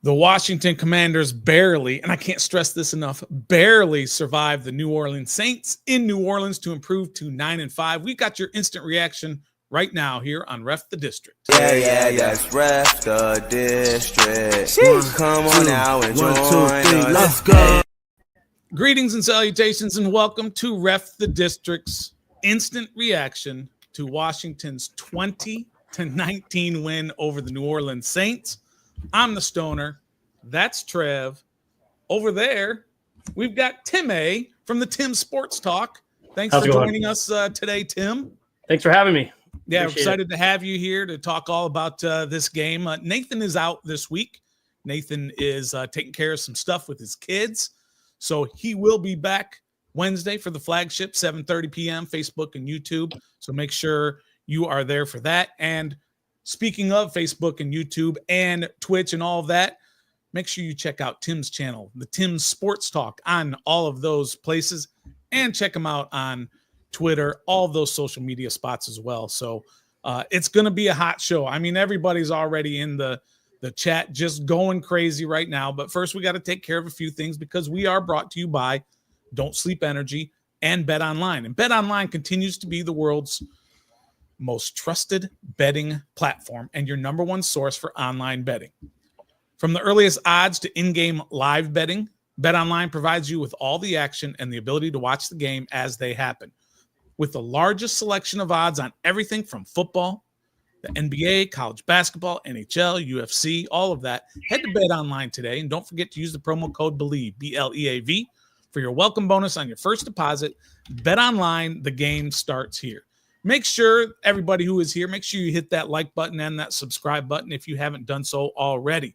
The Washington Commanders barely, and I can't stress this enough, barely survived the New Orleans Saints in New Orleans to improve to 9-5. We got your instant reaction right now here on Ref the District. Yeah, that's Ref the District. Come on now and join us. Let's go. Greetings and salutations, and welcome to Ref the District's instant reaction to Washington's 20-19 win over the New Orleans Saints. I'm the Stoner. That's Trev. Over there, we've got Tim A from the Tim Sports Talk. Thanks for joining us today, Tim. Thanks for having me. Yeah, we're excited to have you here to talk all about this game. Nathan is out this week. Nathan is taking care of some stuff with his kids. So he will be back Wednesday for the flagship, 7:30 p.m., Facebook and YouTube. So make sure you are there for that. And speaking of Facebook and YouTube and Twitch and all of that, make sure you check out Tim's channel, the Tim Sports Talk, on all of those places, and check him out on Twitter, all of those social media spots as well. So it's going to be a hot show. I mean, everybody's already in the chat just going crazy right now. But first, we got to take care of a few things because we are brought to you by Don't Sleep Energy and Bet Online. And Bet Online continues to be the world's most trusted betting platform and your number one source for online betting. From the earliest odds to in-game live betting, BetOnline provides you with all the action and the ability to watch the game as they happen. With the largest selection of odds on everything from football, the NBA, college basketball, NHL, UFC, all of that, head to BetOnline today and don't forget to use the promo code BELIEVE, B-L-E-A-V, for your welcome bonus on your first deposit. BetOnline, the game starts here. Make sure, everybody who is here, make sure you hit that like button and that subscribe button if you haven't done so already.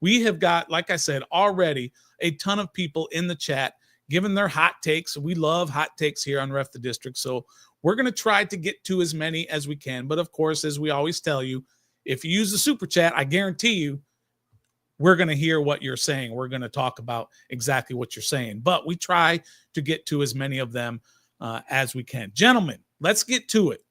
We have got, like I said, already a ton of people in the chat giving their hot takes. We love hot takes here on Ref the District, so we're going to try to get to as many as we can. But, of course, as we always tell you, if you use the super chat, I guarantee you we're going to hear what you're saying. We're going to talk about exactly what you're saying. But we try to get to as many of them as we can. Gentlemen, let's get to it.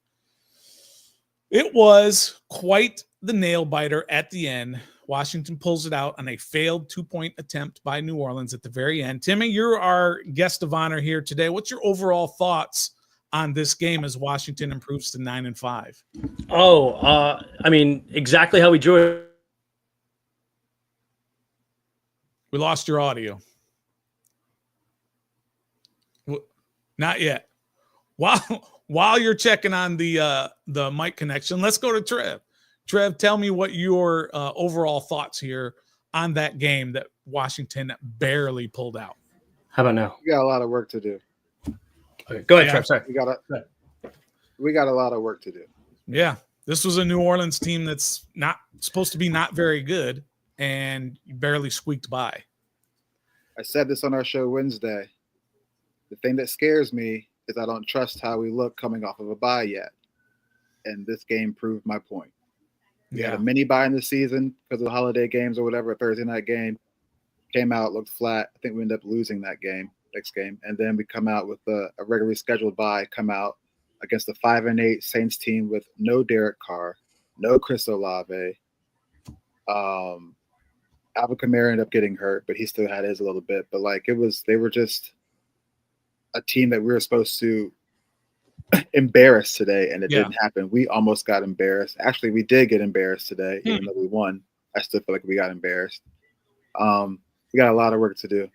It was quite the nail biter at the end. Washington pulls it out on a failed two-point attempt by New Orleans at the very end. Timmy, you're our guest of honor here today. What's your overall thoughts on this game as Washington improves to 9-5? I mean, exactly how we drew it. We lost your audio. Not yet. While you're checking on the mic connection, let's go to Trev. Trev, tell me what your overall thoughts here on that game that Washington barely pulled out. How about now? We got a lot of work to do. Okay, go ahead, Trev. Sorry. We got a lot of work to do. Yeah, this was a New Orleans team that's not supposed to be not very good, and barely squeaked by. I said this on our show Wednesday. The thing that scares me is I don't trust how we look coming off of a bye yet. And this game proved my point. We had a mini bye in the season because of the holiday games or whatever, a Thursday night game. Came out, looked flat. I think we ended up losing that game, next game. And then we come out with a regularly scheduled bye, come out against the 5-8 Saints team with no Derek Carr, no Chris Olave. Alvin Kamara ended up getting hurt, but he still had his a little bit. But they were just a team that we were supposed to embarrass today, and it didn't happen. We almost got embarrassed. Actually, we did get embarrassed today, even though we won. I still feel like we got embarrassed. We got a lot of work to do.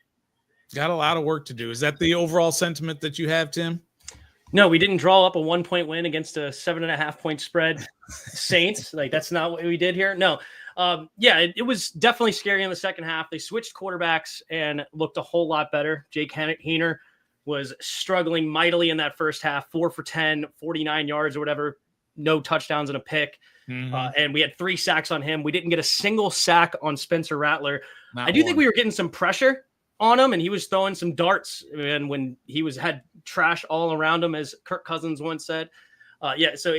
Got a lot of work to do. Is that the overall sentiment that you have, Tim? No, we didn't draw up a 1-point win against a 7.5-point spread Saints. That's not what we did here. No. It was definitely scary in the second half. They switched quarterbacks and looked a whole lot better. Jake Haener was struggling mightily in that first half, 4 for 10, 49 yards or whatever, no touchdowns and a pick. And we had 3 sacks on him. We didn't get a single sack on Spencer Rattler. I do think we were getting some pressure on him, and he was throwing some darts. And when he had trash all around him, as Kirk Cousins once said. So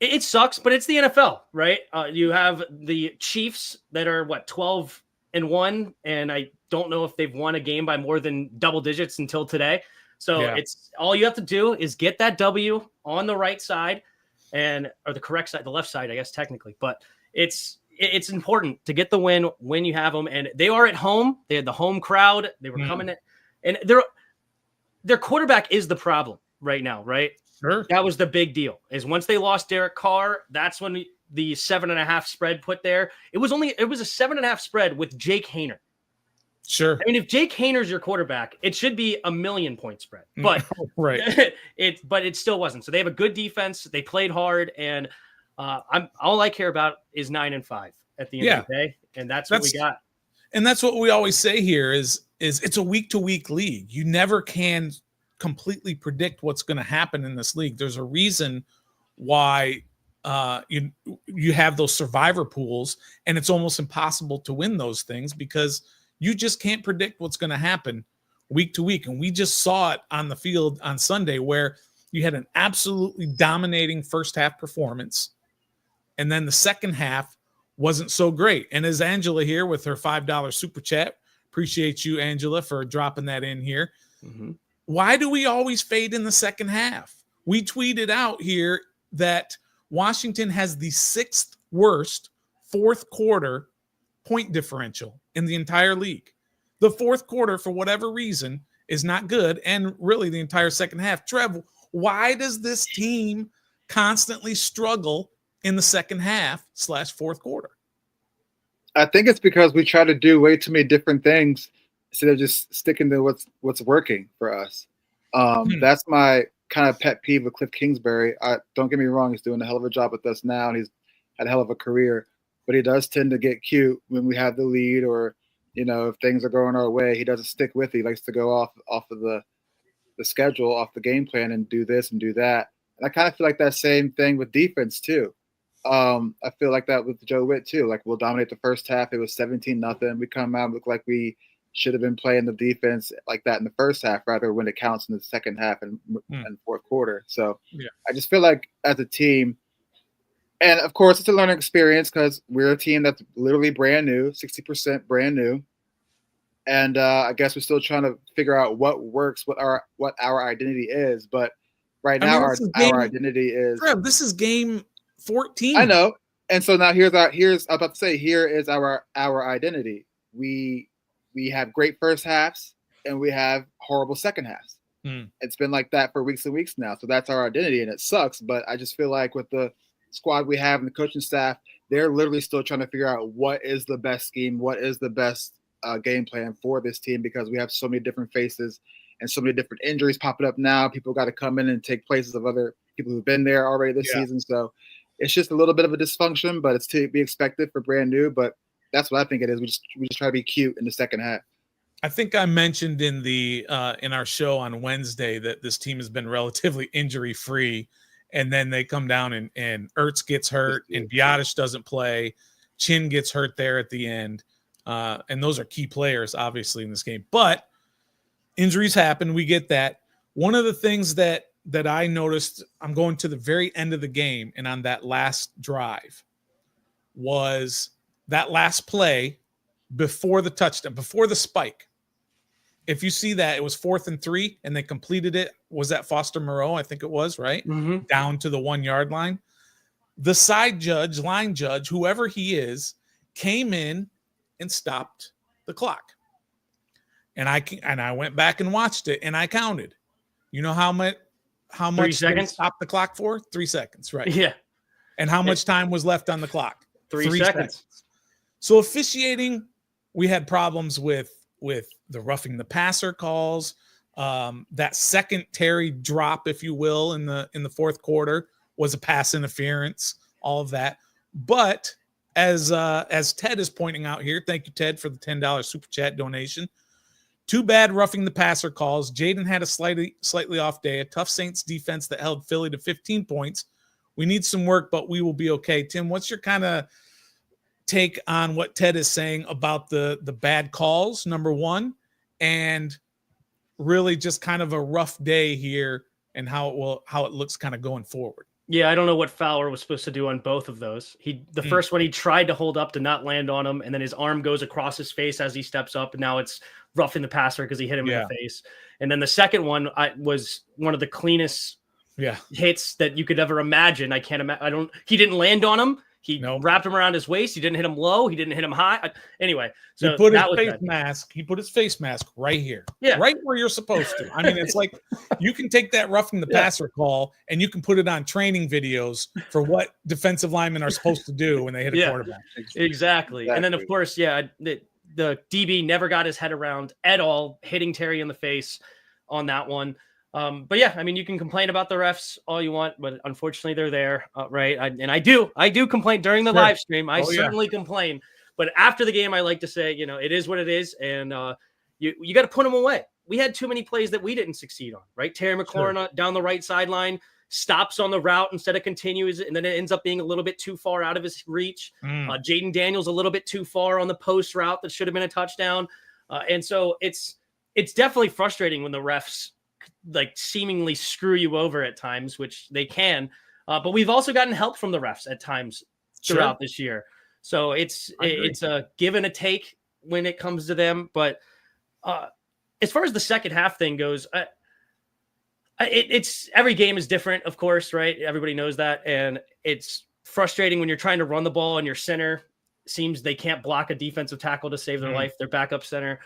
it sucks, but it's the NFL, right? You have the Chiefs that are 12-1, and I don't know if they've won a game by more than double digits until today. So it's all you have to do is get that W on the right side or the correct side, the left side, I guess, technically. But it's important to get the win when you have them. And they are at home. They had the home crowd. They were coming in. And their quarterback is the problem right now, right? Sure. That was the big deal. Is once they lost Derek Carr, that's when the 7.5 spread put there. It was a 7.5 spread with Jake Haener. Sure. I mean, if Jake Haener's your quarterback, it should be a 1,000,000-point spread, but right. it still wasn't. So they have a good defense. They played hard, and all I care about is 9-5 at the end of the day, and that's what we got. And that's what we always say here is it's a week-to-week league. You never can completely predict what's going to happen in this league. There's a reason why you have those survivor pools, and it's almost impossible to win those things because you just can't predict what's going to happen week to week. And we just saw it on the field on Sunday where you had an absolutely dominating first half performance, and then the second half wasn't so great. And as Angela here with her $5 super chat, appreciate you, Angela, for dropping that in here. Mm-hmm. Why do we always fade in the second half? We tweeted out here that Washington has the 6th worst fourth quarter point differential in the entire league. The fourth quarter, for whatever reason, is not good, and really the entire second half. Trev, why does this team constantly struggle in the second half / fourth quarter? I think it's because we try to do way too many different things instead of just sticking to what's working for us. That's my kind of pet peeve with Cliff Kingsbury. Don't get me wrong, he's doing a hell of a job with us now, and he's had a hell of a career. But he does tend to get cute when we have the lead, or if things are going our way, he doesn't stick with it. He likes to go off of the schedule, off the game plan, and do this and do that. And I kind of feel like that same thing with defense too. I feel like that with Joe Witt too. Like, we'll dominate the first half. It was 17-0. We come out and look like we should have been playing the defense like that in the first half, rather when it counts in the second half and fourth quarter. So I just feel like as a team. And, of course, it's a learning experience because we're a team that's literally brand new, 60% brand new. And I guess we're still trying to figure out what works, what our identity is. But right now, our identity is – this is game 14. I know. And so now here is our identity. We have great first halves, and we have horrible second halves. It's been like that for weeks and weeks now. So that's our identity, and it sucks. But I just feel like with the – squad we have and the coaching staff, they're literally still trying to figure out what is the best scheme, what is the best game plan for this team, because we have so many different faces and so many different injuries popping up now. People got to come in and take places of other people who've been there already this season. So it's just a little bit of a dysfunction, but it's to be expected for brand new. But that's what I think it is. We just try to be cute in the second half. I think I mentioned in our show on Wednesday that this team has been relatively injury free. And then they come down and Ertz gets hurt and Biotish doesn't play. Chin gets hurt there at the end. And those are key players, obviously, in this game. But injuries happen. We get that. One of the things that I noticed, I'm going to the very end of the game, and on that last drive, was that last play before the touchdown, before the spike. If you see that, it was 4th and 3, and they completed it. Was that Foster Moreau? I think it was, right? Mm-hmm. Down to the 1-yard line. The line judge, whoever he is, came in and stopped the clock. And I went back and watched it, and I counted. You know how much 3 seconds? Stopped the clock for? 3 seconds, right? Yeah. And how much time was left on the clock? 3 seconds. So officiating, we had problems with the roughing the passer calls, that second Terry drop, if you will, in the fourth quarter was a pass interference, all of that. But as Ted is pointing out here, thank you, Ted, for the $10 super chat donation. Too bad roughing the passer calls. Jaden had a slightly off day, a tough Saints defense that held Philly to 15 points. We need some work, but we will be okay. Tim, what's your kind of take on what Ted is saying about the bad calls, number one, and really just kind of a rough day here and how it looks kind of going forward? Yeah, I don't know what Fowler was supposed to do on both of those. The first one he tried to hold up to not land on him, and then his arm goes across his face as he steps up, and now it's roughing the passer because he hit him in the face. And then the second one was one of the cleanest hits that you could ever imagine. I can't imagine. He didn't land on him. He wrapped him around his waist. He didn't hit him low. He didn't hit him high. Anyway, so he put his that was face bad. mask. He put his face mask right here, Yeah. right where you're supposed to. I mean, it's like you can take that roughing the passer call and you can put it on training videos for what defensive linemen are supposed to do when they hit a quarterback. Exactly. And then, of course, the DB never got his head around at all, hitting Terry in the face on that one. But yeah, I mean, you can complain about the refs all you want, but unfortunately they're there, right? I do complain during the live stream. I certainly complain, but after the game, I like to say, it is what it is. And you got to put them away. We had too many plays that we didn't succeed on, right? Terry McLaurin down the right sideline stops on the route instead of continues, and then it ends up being a little bit too far out of his reach. Jaden Daniels a little bit too far on the post route that should have been a touchdown. And so it's definitely frustrating when the refs like seemingly screw you over at times, which they can. But we've also gotten help from the refs at times throughout this year. So it's a give and a take when it comes to them. But as far as the second half thing goes, it's every game is different, of course, right? Everybody knows that. And it's frustrating when you're trying to run the ball and your center seems they can't block a defensive tackle to save their life, their backup center.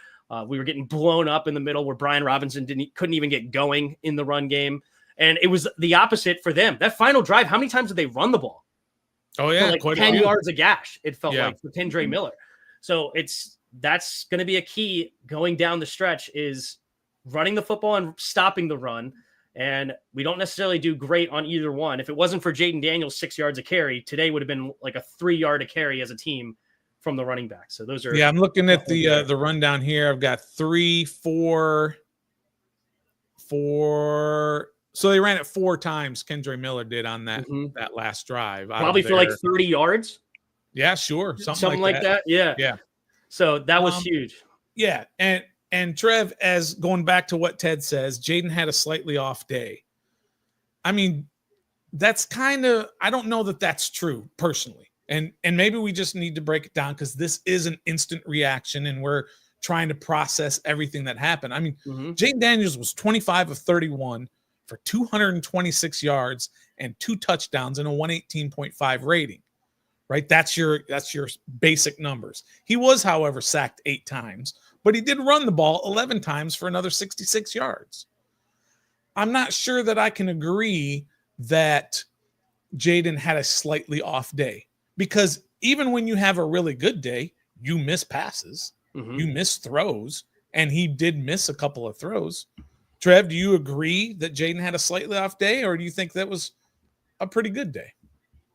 We were getting blown up in the middle where Brian Robinson couldn't even get going in the run game. And it was the opposite for them. That final drive, how many times did they run the ball? Oh, yeah. Like 10 yards a gash, it felt like, for Tindray Miller. So that's going to be a key going down the stretch is running the football and stopping the run. And we don't necessarily do great on either one. If it wasn't for Jaden Daniels, 6 yards a carry, today would have been like a 3 yard a carry as a team from the running back. So those are I'm looking at the rundown here. I've got 3, 4. So they ran it 4 times. Kendra Miller did on that last drive. Probably for like 30 yards. Yeah, sure. Something like that. Yeah. Yeah. So that was huge. Yeah. And Trev, as going back to what Ted says, Jaden had a slightly off day. I mean, that's kind of, I don't know that that's true personally. And maybe we just need to break it down because this is an instant reaction and we're trying to process everything that happened. I mean, Jaden Daniels was 25 of 31 for 226 yards and 2 touchdowns and a 118.5 rating, right? That's your basic numbers. He was, however, sacked 8 times, but he did run the ball 11 times for another 66 yards. I'm not sure that I can agree that Jaden had a slightly off day. Because even when you have a really good day, you miss passes, you miss throws, and he did miss a couple of throws. Trev, do you agree that Jaden had a slightly off day, or do you think that was a pretty good day?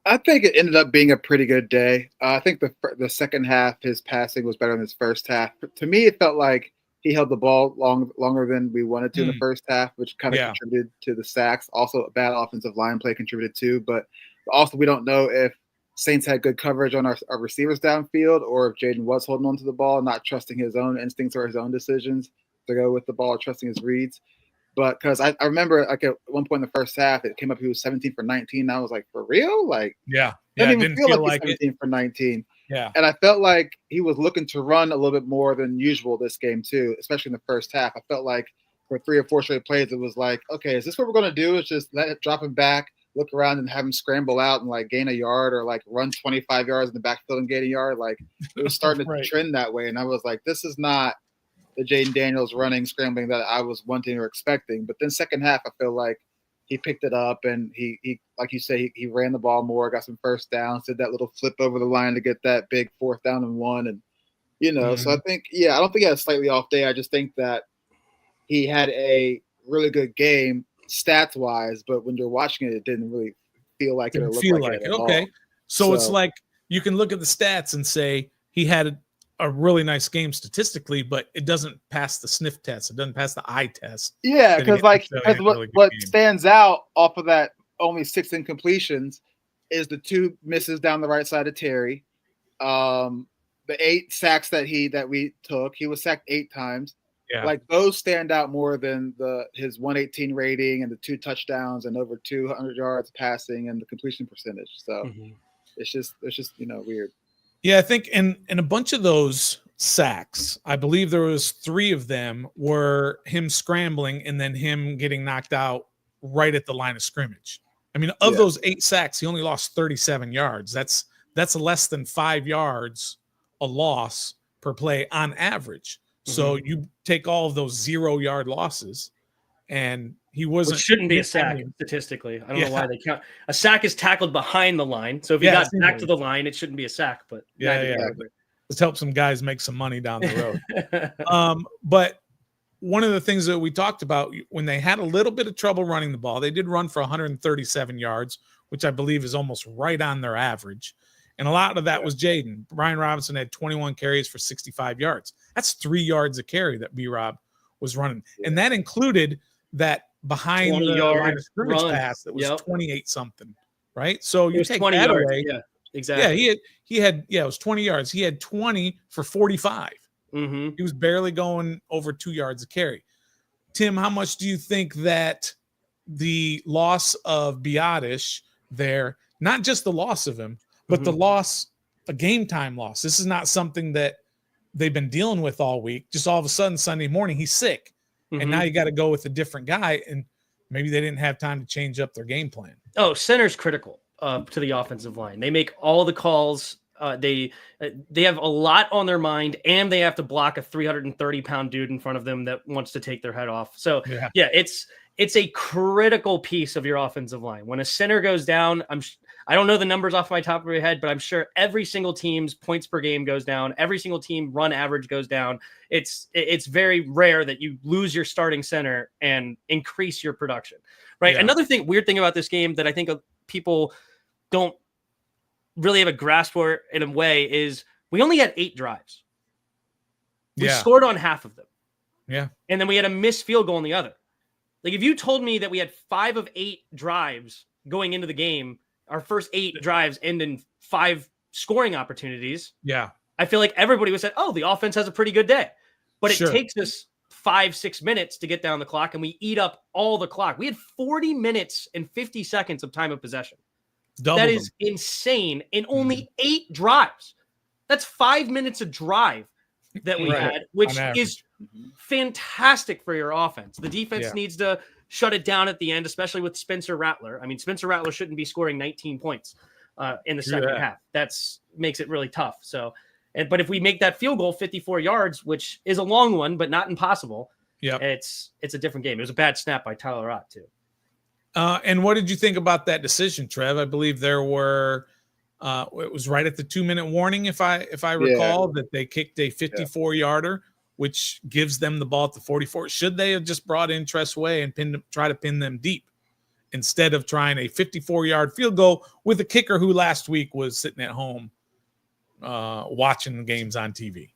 I think it ended up being a pretty good day. I think the second half, his passing was better than his first half. To me, it felt like he held the ball longer than we wanted to in the first half, which kind of contributed to the sacks. Also, a bad offensive line play contributed too. But also, we don't know if Saints had good coverage on our receivers downfield, or if Jaden was holding on to the ball, not trusting his own instincts or his own decisions to go with the ball, or trusting his reads. But because I remember, like at one point in the first half, it came up he was 17 for 19. I was like, for real? Like, it didn't didn't feel feel like like 17 for 19. Yeah, and I felt like he was looking to run a little bit more than usual this game too, especially in the first half. I felt like for 3 or 4 straight plays, it was like, okay, is this what we're going to do? Is just drop him back, look around and have him scramble out and like gain a yard, or like run 25 yards in the backfield and gain a yard. Like it was starting to trend that way. And I was like, this is not the Jaden Daniels running, scrambling that I was wanting or expecting. But then second half, I feel like he picked it up and he like you say, he ran the ball more, got some first downs, did that little flip over the line to get that big 4th down and 1. And, so I think, I don't think he had a slightly off day. I just think that he had a really good game stats wise, but when you're watching it, it didn't really feel like it or look like it at okay all. So it's like you can look at the stats and say he had a really nice game statistically, but it doesn't pass the sniff test. It doesn't pass the eye test. Yeah, because what stands out off of that only 6 incompletions is the 2 misses down the right side of Terry, the 8 sacks that we took. He was sacked 8 times. Yeah. Like those stand out more than his 118 rating and the 2 touchdowns and over 200 yards passing and the completion percentage. So it's just weird. Yeah, I think in a bunch of those sacks, I believe there was 3 of them were him scrambling and then him getting knocked out right at the line of scrimmage. I mean, of those 8 sacks, he only lost 37 yards. That's that's less than 5 yards a loss per play on average. So you take all of those 0-yard losses, and he wasn't. Which shouldn't be a sack statistically. I don't know why they count. A sack is tackled behind the line. So if he got back to the line, it shouldn't be a sack. But let's help some guys make some money down the road. But one of the things that we talked about, when they had a little bit of trouble running the ball, they did run for 137 yards, which I believe is almost right on their average. And a lot of that was Jaden. Brian Robinson had 21 carries for 65 yards. That's 3 yards a carry that B-Rob was running. And that included that behind the line of scrimmage pass that was 28 something, right? So you take 20 that yards away. Yeah, exactly. Yeah, he had it was 20 yards. He had 20 for 45. He was barely going over 2 yards a carry. Tim, how much do you think that the loss of Biadish there, not just the loss of him, but the loss, a game time loss. This is not something that they've been dealing with all week. Just all of a sudden, Sunday morning, he's sick. And now you got to go with a different guy. And maybe they didn't have time to change up their game plan. Oh, center's critical to the offensive line. They make all the calls. They have a lot on their mind, and they have to block a 330-pound dude in front of them that wants to take their head off. So, it's a critical piece of your offensive line. When a center goes down, I don't know the numbers off my top of my head, but I'm sure every single team's points per game goes down. Every single team run average goes down. It's very rare that you lose your starting center and increase your production, right? Another weird thing about this game that I think people don't really have a grasp for in a way is we only had 8 drives. We scored on half of them. Yeah. And then we had a missed field goal on the other. Like if you told me that we had 5 of 8 drives going into the game, our first 8 drives end in 5 scoring opportunities. Yeah. I feel like everybody would say, oh, the offense has a pretty good day. But it takes us 5-6 minutes to get down the clock, and we eat up all the clock. We had 40 minutes and 50 seconds of time of possession. That is insane in only 8 drives. That's 5 minutes a drive that we had, which is fantastic for your offense. The defense needs to shut it down at the end, especially with Spencer Rattler. I mean, Spencer Rattler shouldn't be scoring 19 points in the second half. That's makes it really tough. So, but if we make that field goal 54 yards, which is a long one, but not impossible, it's a different game. It was a bad snap by Tyler Ott too. And what did you think about that decision, Trev? I believe there were it was right at the 2-minute warning, if I recall, that they kicked a 54-yarder, which gives them the ball at the 44. Should they have just brought in Tressway and try to pin them deep instead of trying a 54-yard field goal with a kicker who last week was sitting at home watching the games on TV?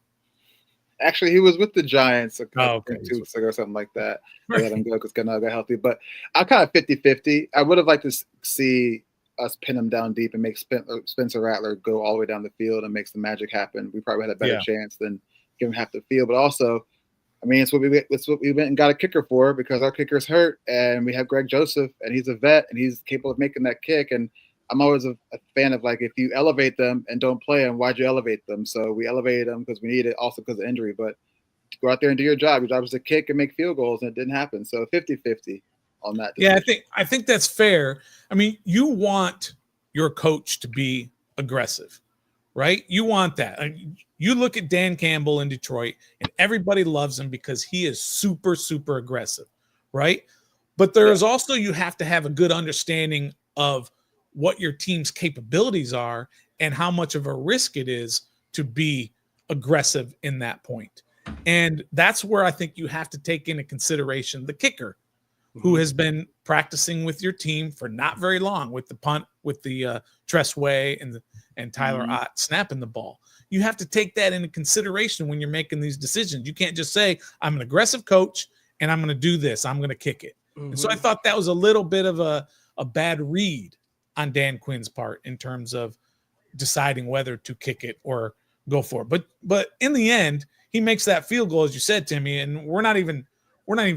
Actually, he was with the Giants 2 weeks ago or something like that. They let him go because Gannell got healthy. But I'm kind of 50-50. I would have liked to see us pin him down deep and make Spencer Rattler go all the way down the field and makes the magic happen. We probably had a better chance than give him half the field. But also, I mean, it's what we went and got a kicker for, because our kicker's hurt, and we have Greg Joseph, and he's a vet, and he's capable of making that kick. And I'm always a fan of, like, if you elevate them and don't play them, why'd you elevate them? So we elevated them because we need it, also because of injury. But go out there and do your job. Your job is to kick and make field goals, and it didn't happen. So 50-50 on that decision. Yeah, I think that's fair. I mean, you want your coach to be aggressive, right? You want that. You look at Dan Campbell in Detroit, and everybody loves him because he is super, super aggressive, right? But there is also, you have to have a good understanding of what your team's capabilities are and how much of a risk it is to be aggressive in that point. And that's where I think you have to take into consideration the kicker, who has been practicing with your team for not very long, with the punt, with the Tressway and Tyler Ott snapping the ball. You have to take that into consideration when you're making these decisions. You can't just say, I'm an aggressive coach and I'm going to do this. I'm going to kick it. And so I thought that was a little bit of a bad read on Dan Quinn's part in terms of deciding whether to kick it or go for it. But in the end, he makes that field goal, as you said, Timmy, and we're not even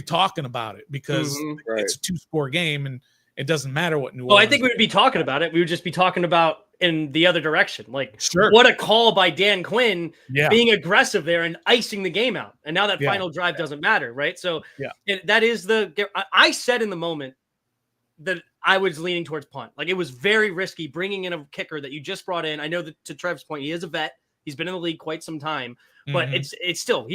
talking about it because it's a 2-score game and it doesn't matter what New Orleans. Well, I think we would be talking about it. We would just be talking about in the other direction. Like, what a call by Dan Quinn being aggressive there and icing the game out. And now that final drive doesn't matter, right? So that is I said in the moment that I was leaning towards punt. Like, it was very risky bringing in a kicker that you just brought in. I know that, to Trev's point, he is a vet. He's been in the league quite some time, but it's still,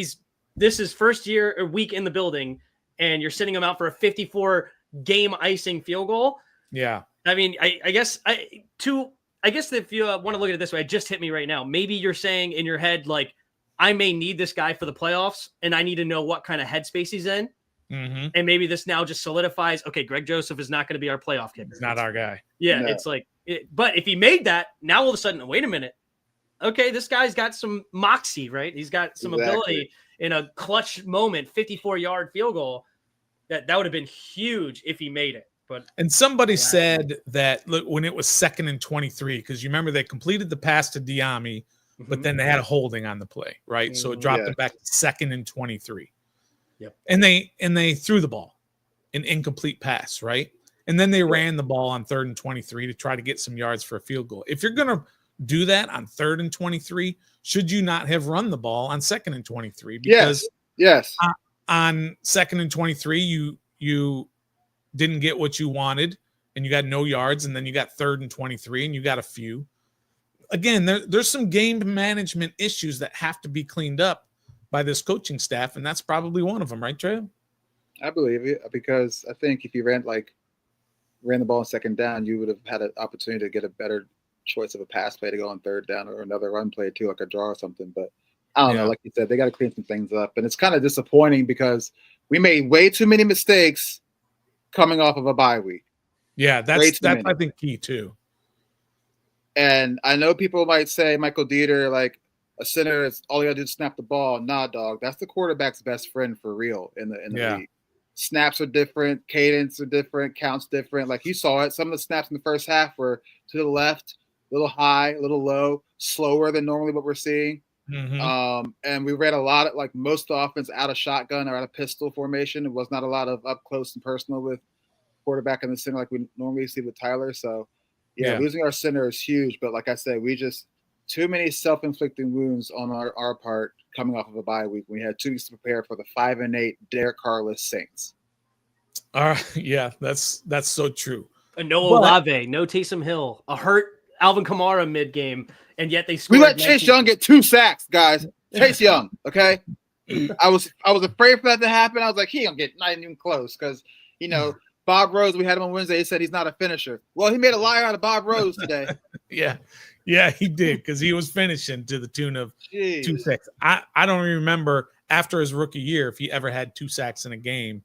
this is first year or week in the building, and you're sitting him out for a 54 game icing field goal. Yeah. I mean, I guess if you want to look at it this way, it just hit me right now. Maybe you're saying in your head, like, I may need this guy for the playoffs, and I need to know what kind of headspace he's in. Mm-hmm. And maybe this now just solidifies, okay, Greg Joseph is not going to be our playoff kicker. He's not our guy. Yeah, no. It's like, but if he made that, now all of a sudden, wait a minute. Okay, this guy's got some moxie, right? He's got some ability in a clutch moment, 54-yard field goal. That would have been huge if he made it. And somebody said that, look, when it was 2nd and 23, because you remember they completed the pass to Diami, but then they had a holding on the play, right? So it dropped it back to 2nd and 23. Yep. And they threw the ball, an incomplete pass, right? And then they ran the ball on 3rd and 23 to try to get some yards for a field goal. If you're going to do that on 3rd and 23, should you not have run the ball on 2nd and 23? Because yes. On 2nd and 23, you didn't get what you wanted, and you got no yards, and then you got 3rd and 23, and you got a few. Again, there's some game management issues that have to be cleaned up by this coaching staff, and that's probably one of them, right, Trev? I believe it, because I think if you ran the ball on 2nd down, you would have had an opportunity to get a better choice of a pass play to go on 3rd down, or another run play too, like a draw or something. But I don't know. Like you said, they got to clean some things up, and it's kind of disappointing because we made way too many mistakes coming off of a bye week. Yeah, that's I think key too. And I know people might say, Michael Dieter, like, a center is all you gotta do is snap the ball. Nah, dog, that's the quarterback's best friend for real in the league. Snaps are different, cadence are different, counts different. Like, you saw it. Some of the snaps in the first half were to the left, a little high, a little low, slower than normally what we're seeing. Mm-hmm. And we ran a lot of, like, most offense out of shotgun or out of pistol formation. It was not a lot of up close and personal with quarterback in the center like we normally see with Tyler. So losing our center is huge. But like I said, we just too many self-inflicting wounds on our part coming off of a bye week. We had 2 weeks to prepare for the 5-8 Derek Carless Saints. All right, yeah, that's so true. No Olave, no Taysom Hill, a hurt Alvin Kamara mid-game, and yet they scored. We let Chase Young get 2 sacks, guys. Chase Young, okay? I was afraid for that to happen. I was like, he don't get not even close because, Bob Rose, we had him on Wednesday. He said he's not a finisher. Well, he made a liar out of Bob Rose today. Yeah, he did, because he was finishing to the tune of 2 sacks. I don't even remember after his rookie year if he ever had 2 sacks in a game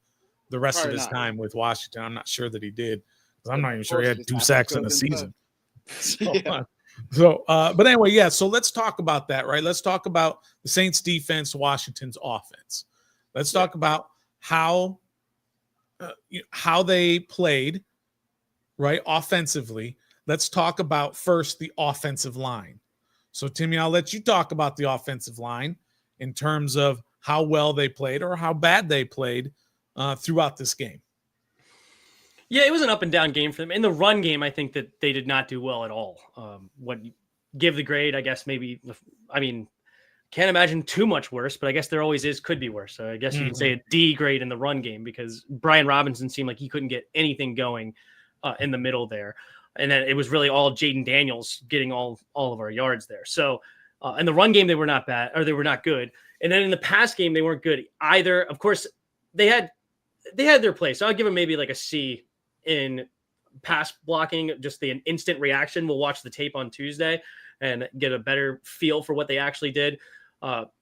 the rest Probably of his not. time with Washington. I'm not sure that he did, because I'm not even sure he had 2 sacks in a season. But anyway, so let's talk about that, right? Let's talk about the Saints defense, Washington's offense. Let's talk about how they played, right, offensively. Let's talk about first the offensive line. So, Timmy, I'll let you talk about the offensive line in terms of how well they played or how bad they played throughout this game. Yeah, it was an up and down game for them. In the run game, I think that they did not do well at all. Give the grade, I guess can't imagine too much worse, but I guess there always could be worse. So I guess you can say a D grade in the run game, because Brian Robinson seemed like he couldn't get anything going in the middle there. And then it was really all Jaden Daniels getting all of our yards there. So in the run game, they were not bad, or they were not good. And then in the pass game, they weren't good either. Of course, they had their play. So I'll give them maybe like a C in pass blocking, just the instant reaction. We'll watch the tape on Tuesday and get a better feel for what they actually did.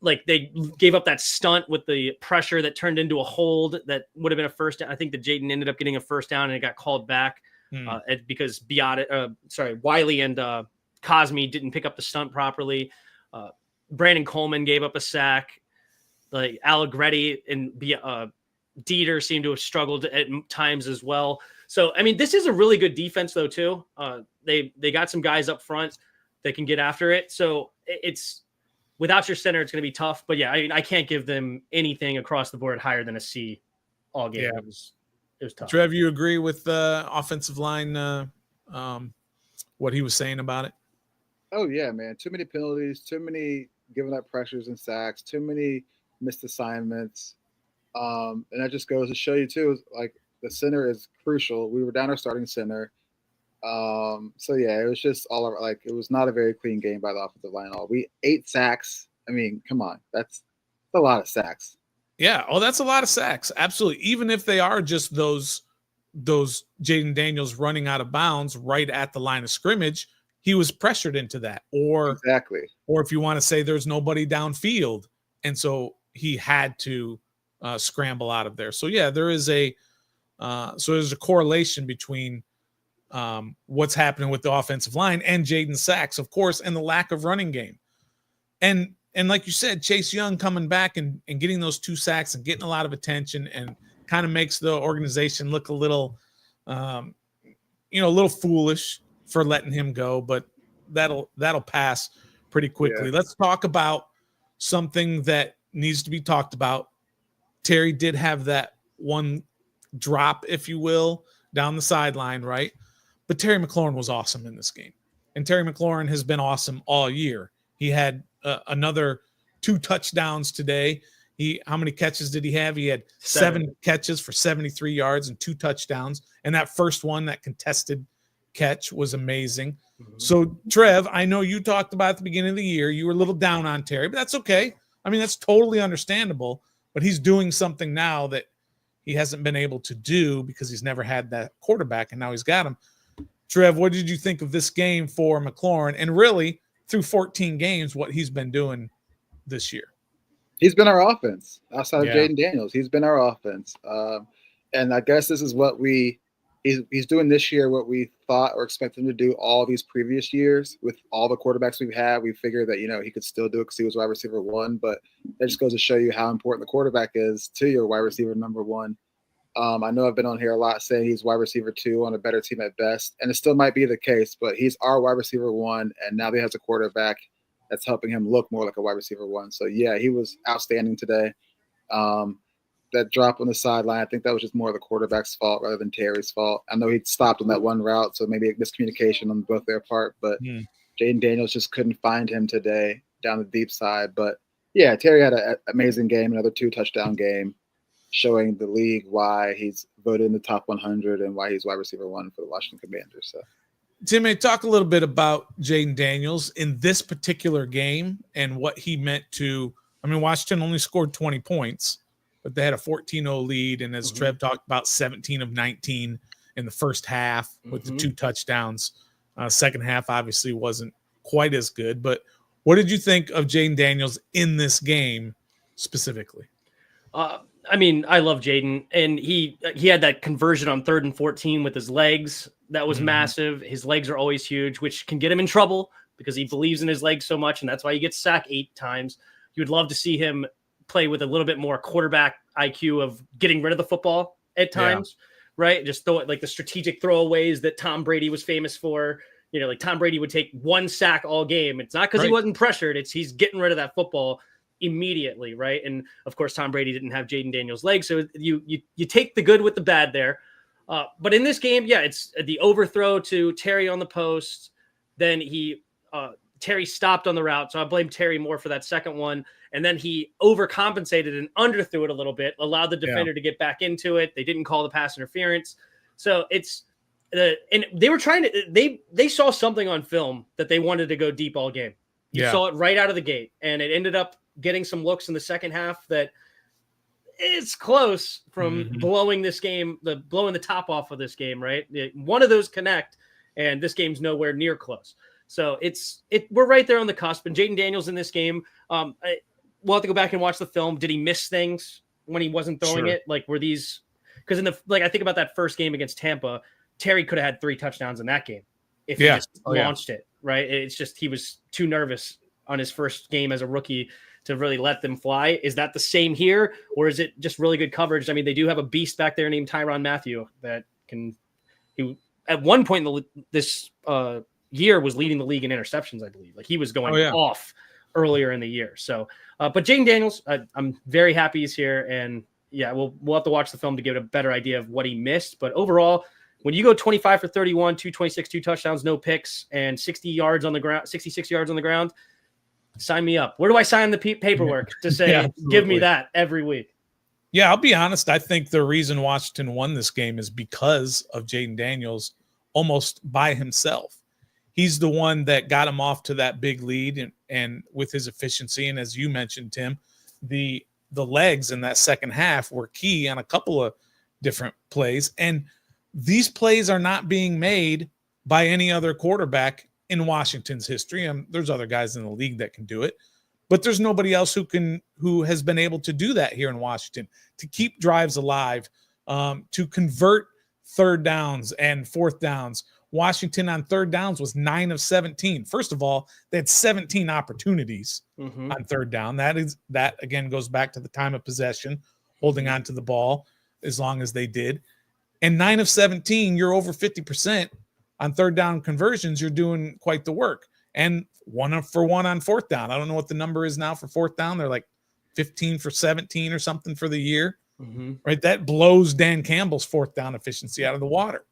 Like, they gave up that stunt with the pressure that turned into a hold that would have been a first down. I think that Jaden ended up getting a first down and it got called back because Wiley and Cosme didn't pick up the stunt properly. Brandon Coleman gave up a sack. Like, Allegretti and Dieter seemed to have struggled at times as well. So, I mean, this is a really good defense, though, too. They got some guys up front that can get after it. So it's without your center, it's going to be tough. But yeah, I mean, I can't give them anything across the board higher than a C all game. Yeah. It was tough. Trev, you agree with the offensive line, what he was saying about it? Oh, yeah, man. Too many penalties, too many giving up pressures and sacks, too many missed assignments. And that just goes to show you, too, like, the center is crucial. We were down our starting center. So yeah, it was just all of, like, it was not a very clean game by the offensive line at all. We 8 sacks. I mean, come on, that's a lot of sacks. Yeah. Oh, that's a lot of sacks. Absolutely. Even if they are just those Jaden Daniels running out of bounds right at the line of scrimmage, he was pressured into that. Or Exactly. Or if you want to say there's nobody downfield, and so he had to scramble out of there. So yeah, there's a correlation between what's happening with the offensive line and Jaden's sacks, of course, and the lack of running game. And like you said, Chase Young coming back and getting those 2 sacks and getting a lot of attention and kind of makes the organization look a little, a little foolish for letting him go, but that'll pass pretty quickly. Yeah. Let's talk about something that needs to be talked about. Terry did have that one drop, if you will, down the sideline, right? But Terry McLaurin was awesome in this game. And Terry McLaurin has been awesome all year. He had another 2 touchdowns today. How many catches did he have? He had 7 catches for 73 yards and 2 touchdowns. And that first one, that contested catch, was amazing. Mm-hmm. So, Trev, I know you talked about at the beginning of the year, you were a little down on Terry, but that's okay. I mean, that's totally understandable. But he's doing something now that he hasn't been able to do because he's never had that quarterback, and now he's got him. Trev, what did you think of this game for McLaurin? And really, through 14 games, what he's been doing this year? He's been our offense outside of Jaden Daniels. He's been our offense. And I guess this is what he's doing this year, what we thought or expected him to do all these previous years with all the quarterbacks we've had. We figured that, he could still do it because he was wide receiver 1, but that just goes to show you how important the quarterback is to your wide receiver number 1. I know I've been on here a lot saying he's wide receiver 2 on a better team at best, and it still might be the case, but he's our wide receiver 1, and now he has a quarterback that's helping him look more like a wide receiver 1. So yeah, he was outstanding today. That drop on the sideline, I think that was just more of the quarterback's fault rather than Terry's fault. I know he stopped on that one route, so maybe a miscommunication on both their part, but Jaden Daniels just couldn't find him today down the deep side. But yeah, Terry had an amazing game, another 2-touchdown game, showing the league why he's voted in the top 100 and why he's wide receiver 1 for the Washington Commanders. So, Timmy, talk a little bit about Jaden Daniels in this particular game and what he meant to. I mean, Washington only scored 20 points, but they had a 14-0 lead, and as Trev talked about, 17 of 19 in the first half with the 2 touchdowns. Second half obviously wasn't quite as good, but what did you think of Jaden Daniels in this game specifically? I mean, I love Jaden, and he had that conversion on 3rd and 14 with his legs. That was massive. His legs are always huge, which can get him in trouble because he believes in his legs so much, and that's why he gets sacked 8 times. You would love to see him play with a little bit more quarterback IQ of getting rid of the football at times, right? Just throw it like the strategic throwaways that Tom Brady was famous for. Like Tom Brady would take 1 sack all game. It's not because he wasn't pressured. It's he's getting rid of that football immediately, right? And of course, Tom Brady didn't have Jaden Daniels' legs, so you take the good with the bad there. But in this game, it's the overthrow to Terry on the post. Then Terry stopped on the route, so I blame Terry more for that second one. And then he overcompensated and underthrew it a little bit, allowed the defender to get back into it. They didn't call the pass interference. So and they were trying to, they saw something on film that they wanted to go deep all game. You saw it right out of the gate, and it ended up getting some looks in the second half that it's close from blowing the top off of this game, right? One of those connect, and this game's nowhere near close. So we're right there on the cusp. And Jaden Daniels in this game, we'll have to go back and watch the film. Did he miss things when he wasn't throwing it? Like, were these? Because I think about that first game against Tampa, Terry could have had 3 touchdowns in that game if he just launched it, right? It's just he was too nervous on his first game as a rookie to really let them fly. Is that the same here, or is it just really good coverage? I mean, they do have a beast back there named Tyrann Mathieu that he at one point in this year was leading the league in interceptions, I believe. Like, he was going off earlier in the year. So, but Jaden Daniels, I'm very happy he's here, and we'll have to watch the film to get a better idea of what he missed. But overall, when you go 25 for 31, 226, 2 touchdowns, no picks, and 66 yards on the ground, sign me up. Where do I sign the paperwork to say, give me that every week? Yeah, I'll be honest. I think the reason Washington won this game is because of Jaden Daniels almost by himself. He's the one that got him off to that big lead and with his efficiency. And as you mentioned, Tim, the legs in that second half were key on a couple of different plays. And these plays are not being made by any other quarterback in Washington's history. There's other guys in the league that can do it, but there's nobody else who has been able to do that here in Washington, to keep drives alive, to convert third downs and fourth downs. Washington on third downs was 9 of 17. First of all, they had 17 opportunities on third down. That again goes back to the time of possession, holding on to the ball as long as they did. And 9 of 17, you're over 50% on third down conversions. You're doing quite the work. And 1 for 1 on fourth down. I don't know what the number is now for fourth down. They're like 15 for 17 or something for the year, right? That blows Dan Campbell's fourth down efficiency out of the water.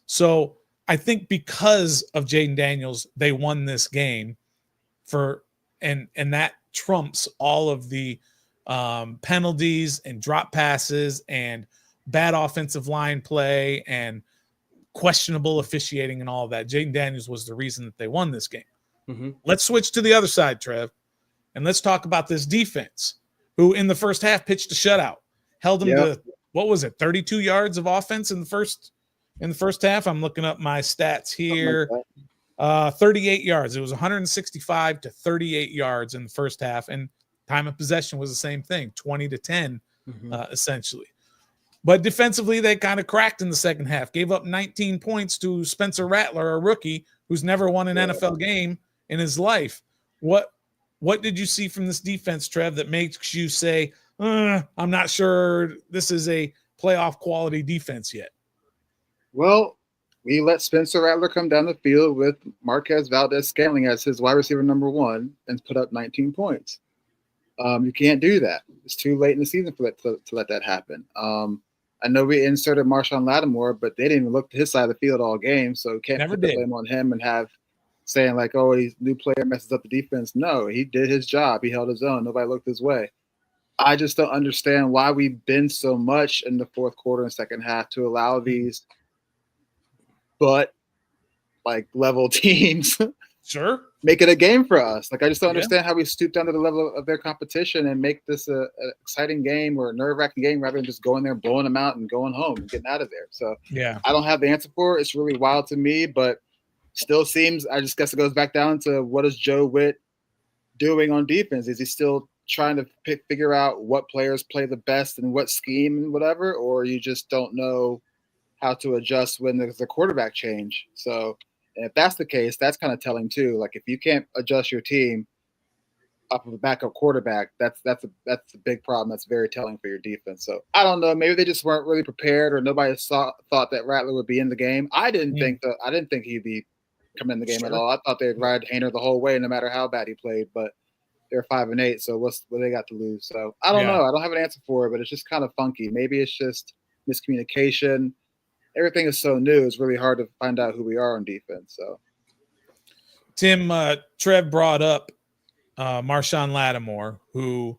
So I think because of Jaden Daniels, they won this game and that trumps all of the penalties and drop passes and bad offensive line play and questionable officiating and all of that. Jaden Daniels was the reason that they won this game. Let's switch to the other side, Trev, and let's talk about this defense, who in the first half pitched a shutout, held them to, what was it, 32 yards of offense in the first half. I'm looking up my stats here. 38 yards. It was 165 to 38 yards in the first half, and time of possession was the same thing, 20-10, essentially. But defensively, they kind of cracked in the second half, gave up 19 points to Spencer Rattler, a rookie who's never won an NFL game in his life. What did you see from this defense, Trev, that makes you say, I'm not sure this is a playoff quality defense yet? Well, we let Spencer Rattler come down the field with Marquez Valdez-Scantling as his wide receiver number 1 and put up 19 points. You can't do that. It's too late in the season for to let that happen. I know we inserted Marshawn Lattimore, but they didn't even look to his side of the field all game, so we can't put the blame on him and have saying like, oh, he's new player messes up the defense. No, he did his job. He held his own. Nobody looked his way. I just don't understand why we bend so much in the fourth quarter and second half to allow these level teams make it a game for us. Like, I just don't understand how we stoop down to the level of their competition and make this an exciting game or a nerve-wracking game rather than just going there, blowing them out and going home and getting out of there. So I don't have the answer for it. It's really wild to me, but still seems, I just guess it goes back down to what is Joe Witt doing on defense? Is he still trying to figure out what players play the best and what scheme and whatever, or you just don't know how to adjust when there's a quarterback change? So if that's the case, that's kind of telling too. Like, if you can't adjust your team up of a backup quarterback, that's a big problem. That's very telling for your defense. So I don't know. Maybe they just weren't really prepared, or nobody thought that Rattler would be in the game. I didn't think he'd be coming in the game at all. I thought they'd ride Haener the whole way, no matter how bad he played. But they're 5-8, so what they got to lose? So I don't know. I don't have an answer for it, but it's just kind of funky. Maybe it's just miscommunication. Everything is so new. It's really hard to find out who we are on defense. So, Tim, Trev brought up Marshawn Lattimore, who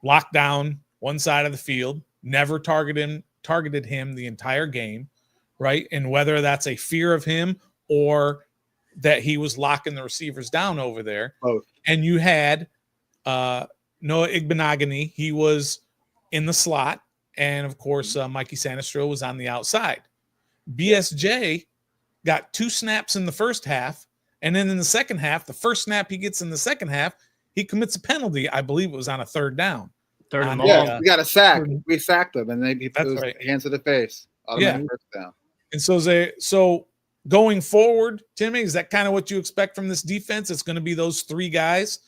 locked down one side of the field, never targeted him the entire game, right? And whether that's a fear of him or that he was locking the receivers down over there. Both. And you had Noah Igbenogany. He was in the slot. And, of course, Mikey Sanistro was on the outside. BSJ got 2 snaps in the first half, and then in the second half, the first snap he gets in the second half, he commits a penalty. I believe it was on a third down. Third and long. We got a sack. We sacked him, and he put his hands to the face. First down. And so going forward, Timmy, is that kind of what you expect from this defense? It's going to be those 3 guys,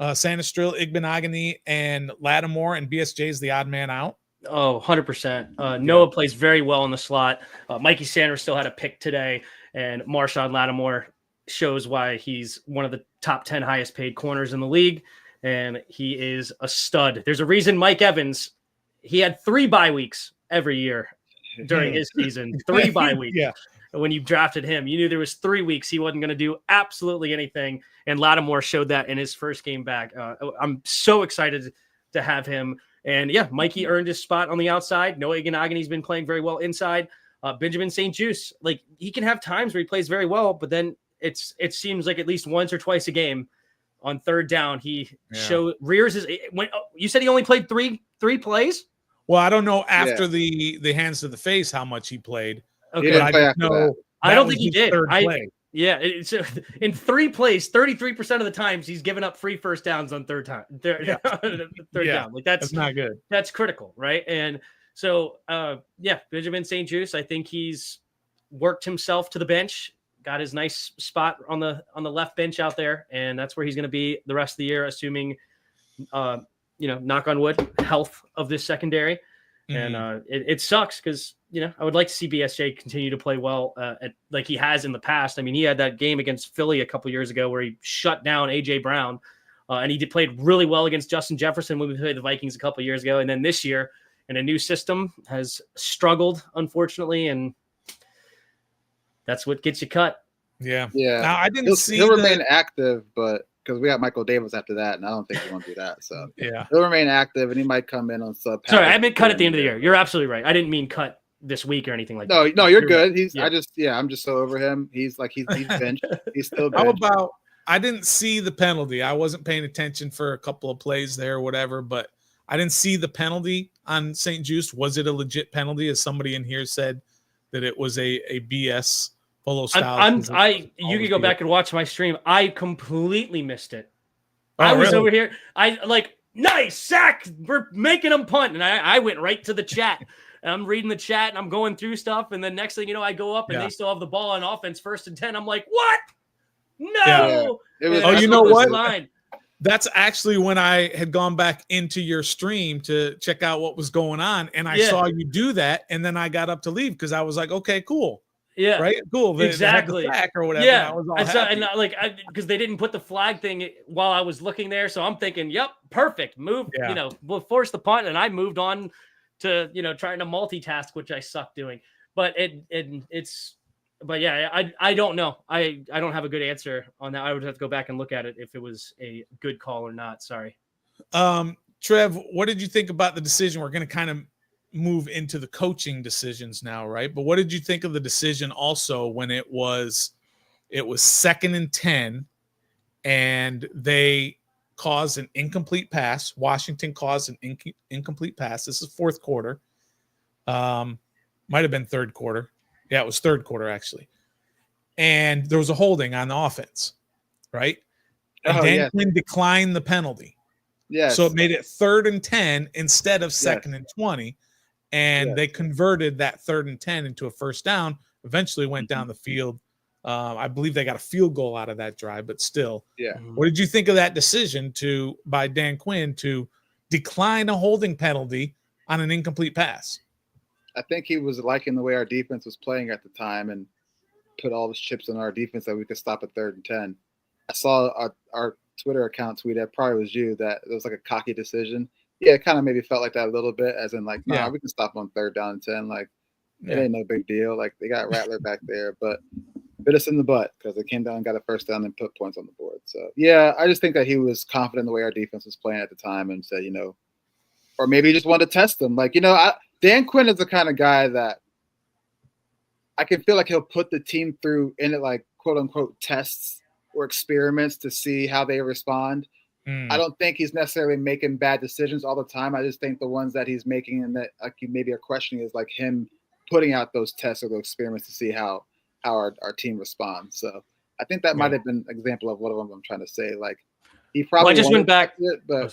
Sanistril, Igbenogany, and Lattimore, and BSJ is the odd man out. Oh, 100%. Noah plays very well in the slot. Mikey Sanders still had a pick today, and Marshawn Lattimore shows why he's one of the top 10 highest paid corners in the league, and he is a stud. There's a reason Mike Evans, he had 3 bye weeks every year during his season. 3 bye weeks. When you drafted him, you knew there was 3 weeks he wasn't going to do absolutely anything, and Lattimore showed that in his first game back. I'm so excited to have him. And yeah, Mikey earned his spot on the outside. Noah Iganagini's been playing very well inside. Benjamin St. Juste, like he can have times where he plays very well, but then it seems like at least once or twice a game on third down, he rears his. You said he only played three plays. Well, I don't know after the hands to the face how much he played. Okay, but I don't think he did. It's in 3 plays, 33% of the times he's given up free first downs on third down. Like that's not good. That's critical, right? And so, Benjamin St. Juste, I think he's worked himself to the bench, got his nice spot on the left bench out there, and that's where he's going to be the rest of the year, assuming, knock on wood, health of this secondary. Mm-hmm. And it sucks because I would like to see BSJ continue to play well like he has in the past. I mean, he had that game against Philly a couple years ago where he shut down AJ Brown, and he played really well against Justin Jefferson when we played the Vikings a couple years ago. And then this year, in a new system, has struggled, unfortunately, and that's what gets you cut. Yeah. Now, I didn't see he'll remain active, but because we got Michael Davis after that, and I don't think he want to do that. So he'll remain active, and he might come in on sub. Sorry, I meant cut at the end of the year. You're absolutely right. I didn't mean cut this week or anything like that. No, you're good. Right. I'm just so over him. He's benched. He's still benched. How about I didn't see the penalty. I wasn't paying attention for a couple of plays there or whatever, but I didn't see the penalty on St. Juste. Was it a legit penalty? As somebody in here said that it was a BS polo style. You could go back and watch my stream. I completely missed it. I was over here. Nice sack. We're making them punt. And I went right to the chat. And I'm reading the chat and I'm going through stuff. And then next thing you know, I go up and they still have the ball on offense, 1st and 10. I'm like, what? No. Yeah. You know what? That's actually when I had gone back into your stream to check out what was going on. And I saw you do that. And then I got up to leave because I was like, okay, cool. Yeah. Right. Cool. Exactly. Or whatever. Yeah. And because they didn't put the flag thing while I was looking there. So I'm thinking, yep, perfect. Move, we'll force the punt. And I moved on to, trying to multitask, which I suck doing. But I don't know. I don't have a good answer on that. I would have to go back and look at it if it was a good call or not. Sorry. Trev, what did you think about the decision? We're going to kind of move into the coaching decisions now, right? But what did you think of the decision also when it was 2nd and 10 and they caused an incomplete pass? Washington caused an incomplete pass. This is 4th quarter. Might have been 3rd quarter. Yeah, it was 3rd quarter actually. And there was a holding on the offense, right? And Dan Quinn declined the penalty. Yes. So it made it 3rd and 10 instead of 2nd and 20. And they converted that 3rd and 10 into a first down, eventually went down the field. I believe they got a field goal out of that drive, but still. Yeah. What did you think of that decision by Dan Quinn to decline a holding penalty on an incomplete pass? I think he was liking the way our defense was playing at the time and put all the chips in our defense that we could stop at 3rd and 10. I saw our Twitter account tweet, that probably was you, that it was like a cocky decision. Yeah, it kind of maybe felt like that a little bit, as in we can stop on 3rd down and 10. It ain't no big deal. They got Rattler back there, but bit us in the butt because they came down and got a first down and put points on the board. So, I just think that he was confident in the way our defense was playing at the time and said, or maybe he just wanted to test them. Dan Quinn is the kind of guy that I can feel like he'll put the team through quote unquote tests or experiments to see how they respond. I don't think he's necessarily making bad decisions all the time. I just think the ones that he's making and that you maybe are questioning is him putting out those tests or those experiments to see how our team responds. So I think that might have been an example of what I'm trying to say. He probably I just went back, but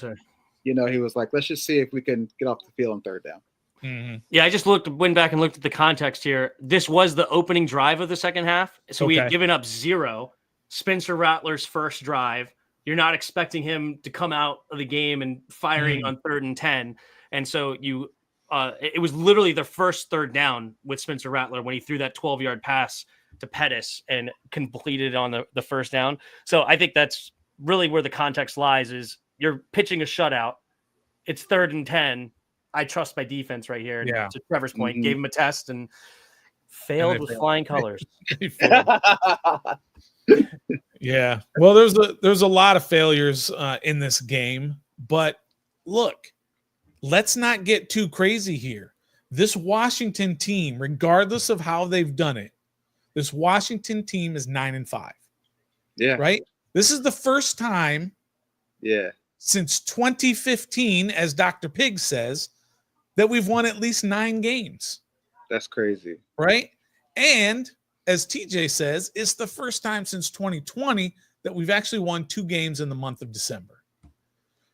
he was like, let's just see if we can get off the field on 3rd down. Mm-hmm. Yeah, I just went back and looked at the context here. This was the opening drive of the second half. So we had given up 0. Spencer Rattler's first drive. You're not expecting him to come out of the game and firing on 3rd and 10. And so it was literally the first 3rd down with Spencer Rattler when he threw that 12-yard pass to Pettis and completed on the first down. So I think that's really where the context lies is you're pitching a shutout. It's 3rd and 10. I trust my defense right here. And to Trevor's point, gave him a test and failed with flying colors. Yeah. Well, there's a lot of failures in this game, but look, let's not get too crazy here. This Washington team, regardless of how they've done it, this Washington team is 9-5. Yeah. Right? This is the first time since 2015, as Dr. Pig says, that we've won at least 9 games. That's crazy. Right? And as TJ says, it's the first time since 2020 that we've actually won 2 games in the month of December.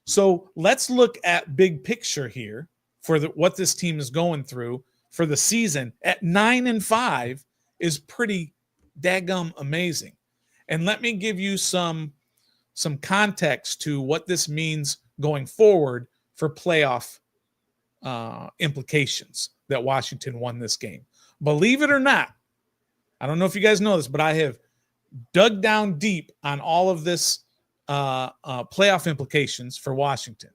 So let's look at big picture here for what this team is going through for the season. At 9-5 is pretty daggum amazing. And let me give you some context to what this means going forward for playoff implications that Washington won this game. Believe it or not, I don't know if you guys know this, but I have dug down deep on all of this playoff implications for Washington.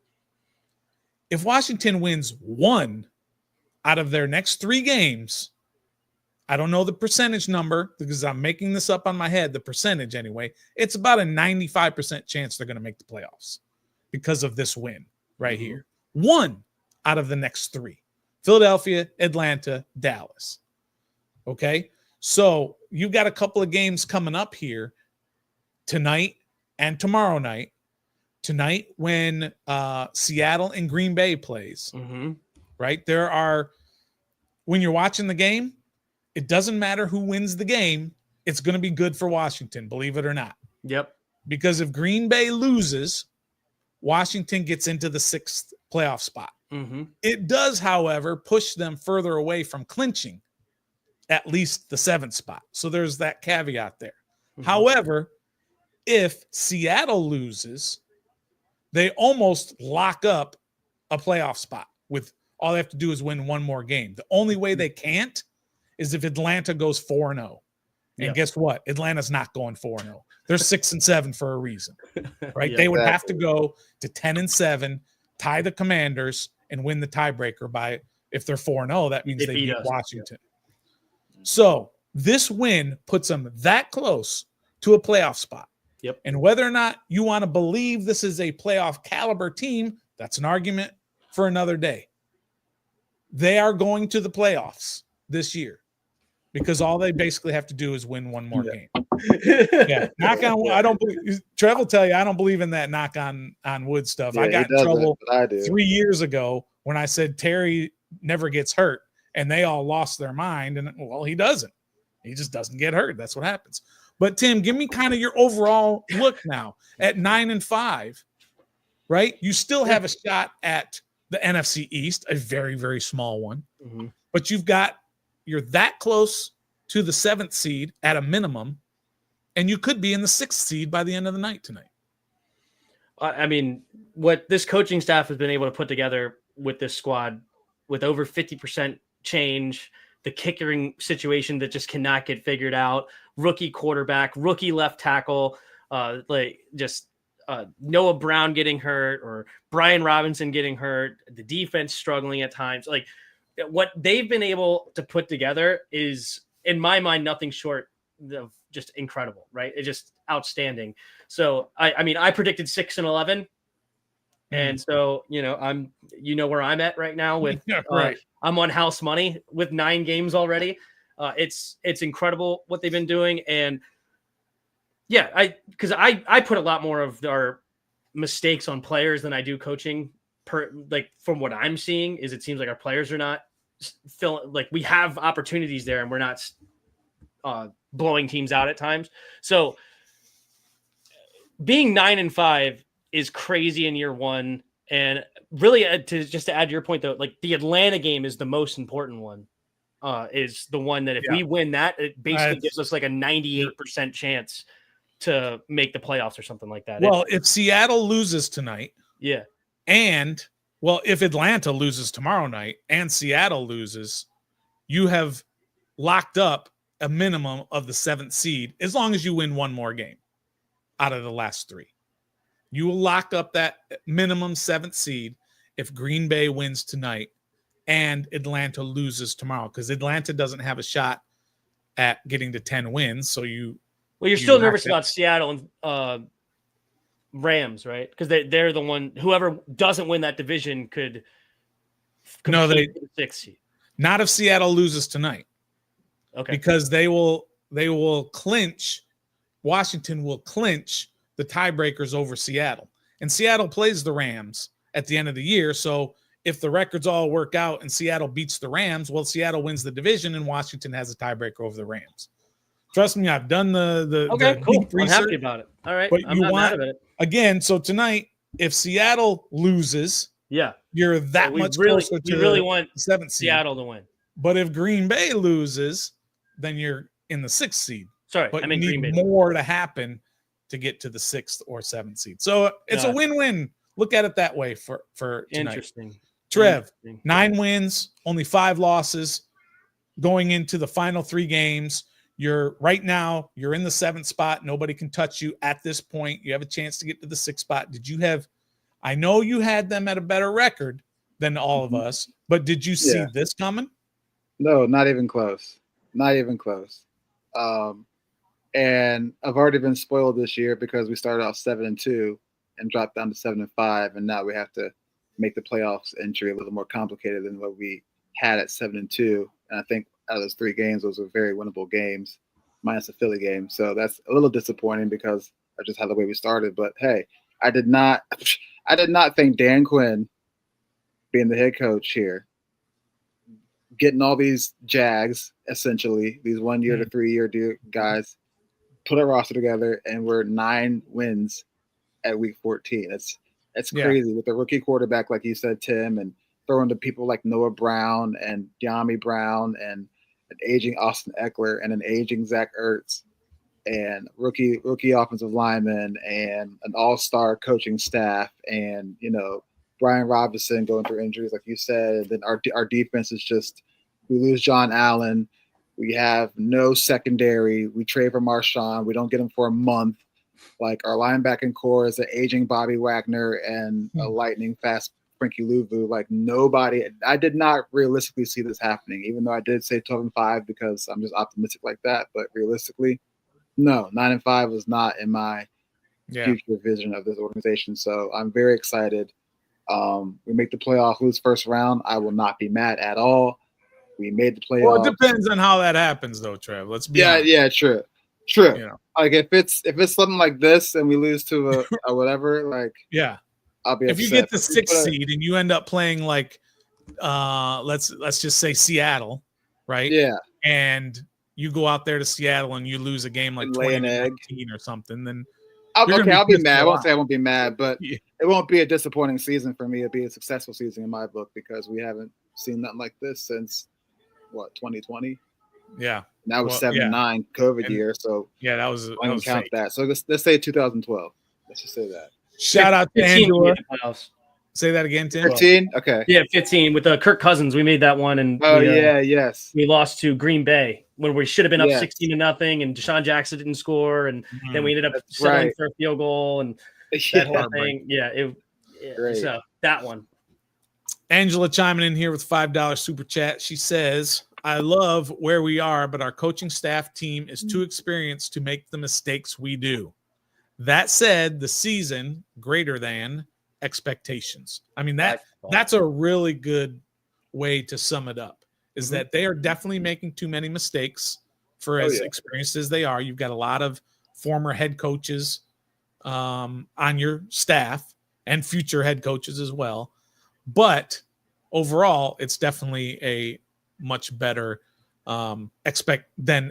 If Washington wins 1 out of their next 3 games, I don't know the percentage number because I'm making this up on my head, the percentage anyway, it's about a 95% chance they're going to make the playoffs because of this win right here. 1 out of the next 3. Philadelphia, Atlanta, Dallas. Okay? So you've got a couple of games coming up here tonight and tomorrow night. Tonight when Seattle and Green Bay plays, right? When you're watching the game, it doesn't matter who wins the game. It's going to be good for Washington, believe it or not. Yep. Because if Green Bay loses, Washington gets into the 6th playoff spot. It does, however, push them further away from clinching at least the 7th spot. So there's that caveat there. However, if Seattle loses, they almost lock up a playoff spot with all they have to do is win 1 more game. The only way they can't is if Atlanta goes 4-0. And guess what? Atlanta's not going 4-0. They're 6-7 for a reason, right? They would have to go to 10-7, tie the Commanders, and win the tiebreaker by, if they're 4-0, that means they beat Washington. So this win puts them that close to a playoff spot. Yep. And whether or not you want to believe this is a playoff caliber team, that's an argument for another day. They are going to the playoffs this year because all they basically have to do is win 1 more game. Knock on wood. I don't believe, Trev will tell you, I don't believe in that knock on wood stuff. I got in trouble 3 years ago when I said Terry never gets hurt and they all lost their mind. And well, he doesn't. He just doesn't get hurt. That's what happens. But Tim, give me kind of your overall look now at 9-5, right? You still have a shot at the NFC East, a very, very small one, but you're that close to the 7th seed at a minimum, and you could be in the 6th seed by the end of the night tonight. I mean, what this coaching staff has been able to put together with this squad with over 50% change, the kicking situation that just cannot get figured out, rookie quarterback, rookie left tackle, Noah Brown getting hurt or Brian Robinson getting hurt, the defense struggling at times. Like what they've been able to put together is, in my mind, nothing short of just incredible, right? It's just outstanding. So I predicted 6-11. And so, I'm where I'm at right now with, I'm on house money with 9 games already. It's incredible what they've been doing. And because I put a lot more of our mistakes on players than I do coaching from what I'm seeing is it seems like our players are not feeling like we have opportunities there and we're not blowing teams out at times. So being 9-5 is crazy in year 1. And really to add to your point though, like the Atlanta game is the most important one, is the one that if we win that, it basically gives us like a 98% chance to make the playoffs or something like that. Well, if Seattle loses tonight, if Atlanta loses tomorrow night and Seattle loses, you have locked up a minimum of the 7th seed as long as you win 1 more game out of the last 3. You will lock up that minimum 7th seed if Green Bay wins tonight and Atlanta loses tomorrow, because Atlanta doesn't have a shot at getting to 10 wins. So you're still nervous about Seattle and Rams, right? Because they're the one, whoever doesn't win that division could No, compete for the 6th seed. not if Seattle loses tonight. Okay. Because they will clinch. Washington will clinch the tiebreakers over Seattle. And Seattle plays the Rams at the end of the year. So if the records all work out and Seattle beats the Rams, well, Seattle wins the division and Washington has a tiebreaker over the Rams. Trust me, I've done the Cool. deep I'm research. happy about it. All right. But I'm you not mad want about it. again. So tonight, if Seattle loses, Yeah. you're that we much really, closer we to really want the 7th seed. Seattle to win. But if Green Bay loses, then you're in the 6th seed. Sorry, But I you mean need Green Bay. more to happen to get to the 6th or 7th seed. So it's a win-win. Look at it that way for tonight. Interesting. Trev, 9 wins, only 5 losses going into the final 3 games. Right now, you're in the 7th spot. Nobody can touch you at this point. You have a chance to get to the 6th spot. I know you had them at a better record than all of us, but did you see this coming? No, not even close. Not even close. And I've already been spoiled this year because we started off 7-2 and dropped down to 7-5, and now we have to make the playoffs entry a little more complicated than what we had at 7-2. And I think out of those 3 games, those were very winnable games, minus the Philly game. So that's a little disappointing because I just had the way we started. But hey, I did not think Dan Quinn, being the head coach here, getting all these Jags, essentially these 1 year to 3 year guys, put a roster together, and we're 9 wins at week 14. That's crazy with a rookie quarterback, like you said, Tim, and throwing to people like Noah Brown and De'Ami Brown and an aging Austin Eckler and an aging Zach Ertz and rookie offensive lineman and an all-star coaching staff and, Brian Robinson going through injuries, like you said. And then our defense is just, we lose John Allen. We have no secondary. We trade for Marshawn. We don't get him for a month. Like, our linebacking core is an aging Bobby Wagner and a lightning fast Frankie Louvu. Like, nobody. I did not realistically see this happening, even though I did say 12-5 because I'm just optimistic like that. But realistically, no, 9-5 was not in my future vision of this organization. So I'm very excited. We make the playoff, lose first round. I will not be mad at all. We made the playoff. Well, it depends on how that happens, though, Trev. Let's be honest. Yeah, true. Like, if it's something like this and we lose to a whatever, like, I'll be upset. If you get the 6th seed and you end up playing like, let's just say Seattle, right? Yeah. And you go out there to Seattle and you lose a game like 20-19 or something, then I'll be mad. I won't say I won't be mad, but it won't be a disappointing season for me. It'll be a successful season in my book because we haven't seen nothing like this since 2020. Yeah, that was 7-9 COVID year. So that was. I don't count that. So let's say 2012. Let's just say that. Shout out to Angela. Say that again, Tim. 15. Okay. Yeah, 15 with Kirk Cousins. We made that one, and we lost to Green Bay when we should have been up 16-0, and Deshaun Jackson didn't score, and then we ended up settling for a field goal, and that whole thing. So that one. Angela chiming in here with $5 super chat. She says, I love where we are, but our coaching staff team is too experienced to make the mistakes we do. That said, the season greater than expectations. I mean, that's a really good way to sum it up, is that they are definitely making too many mistakes for as experienced as they are. You've got a lot of former head coaches on your staff and future head coaches as well. But overall, it's definitely a much better than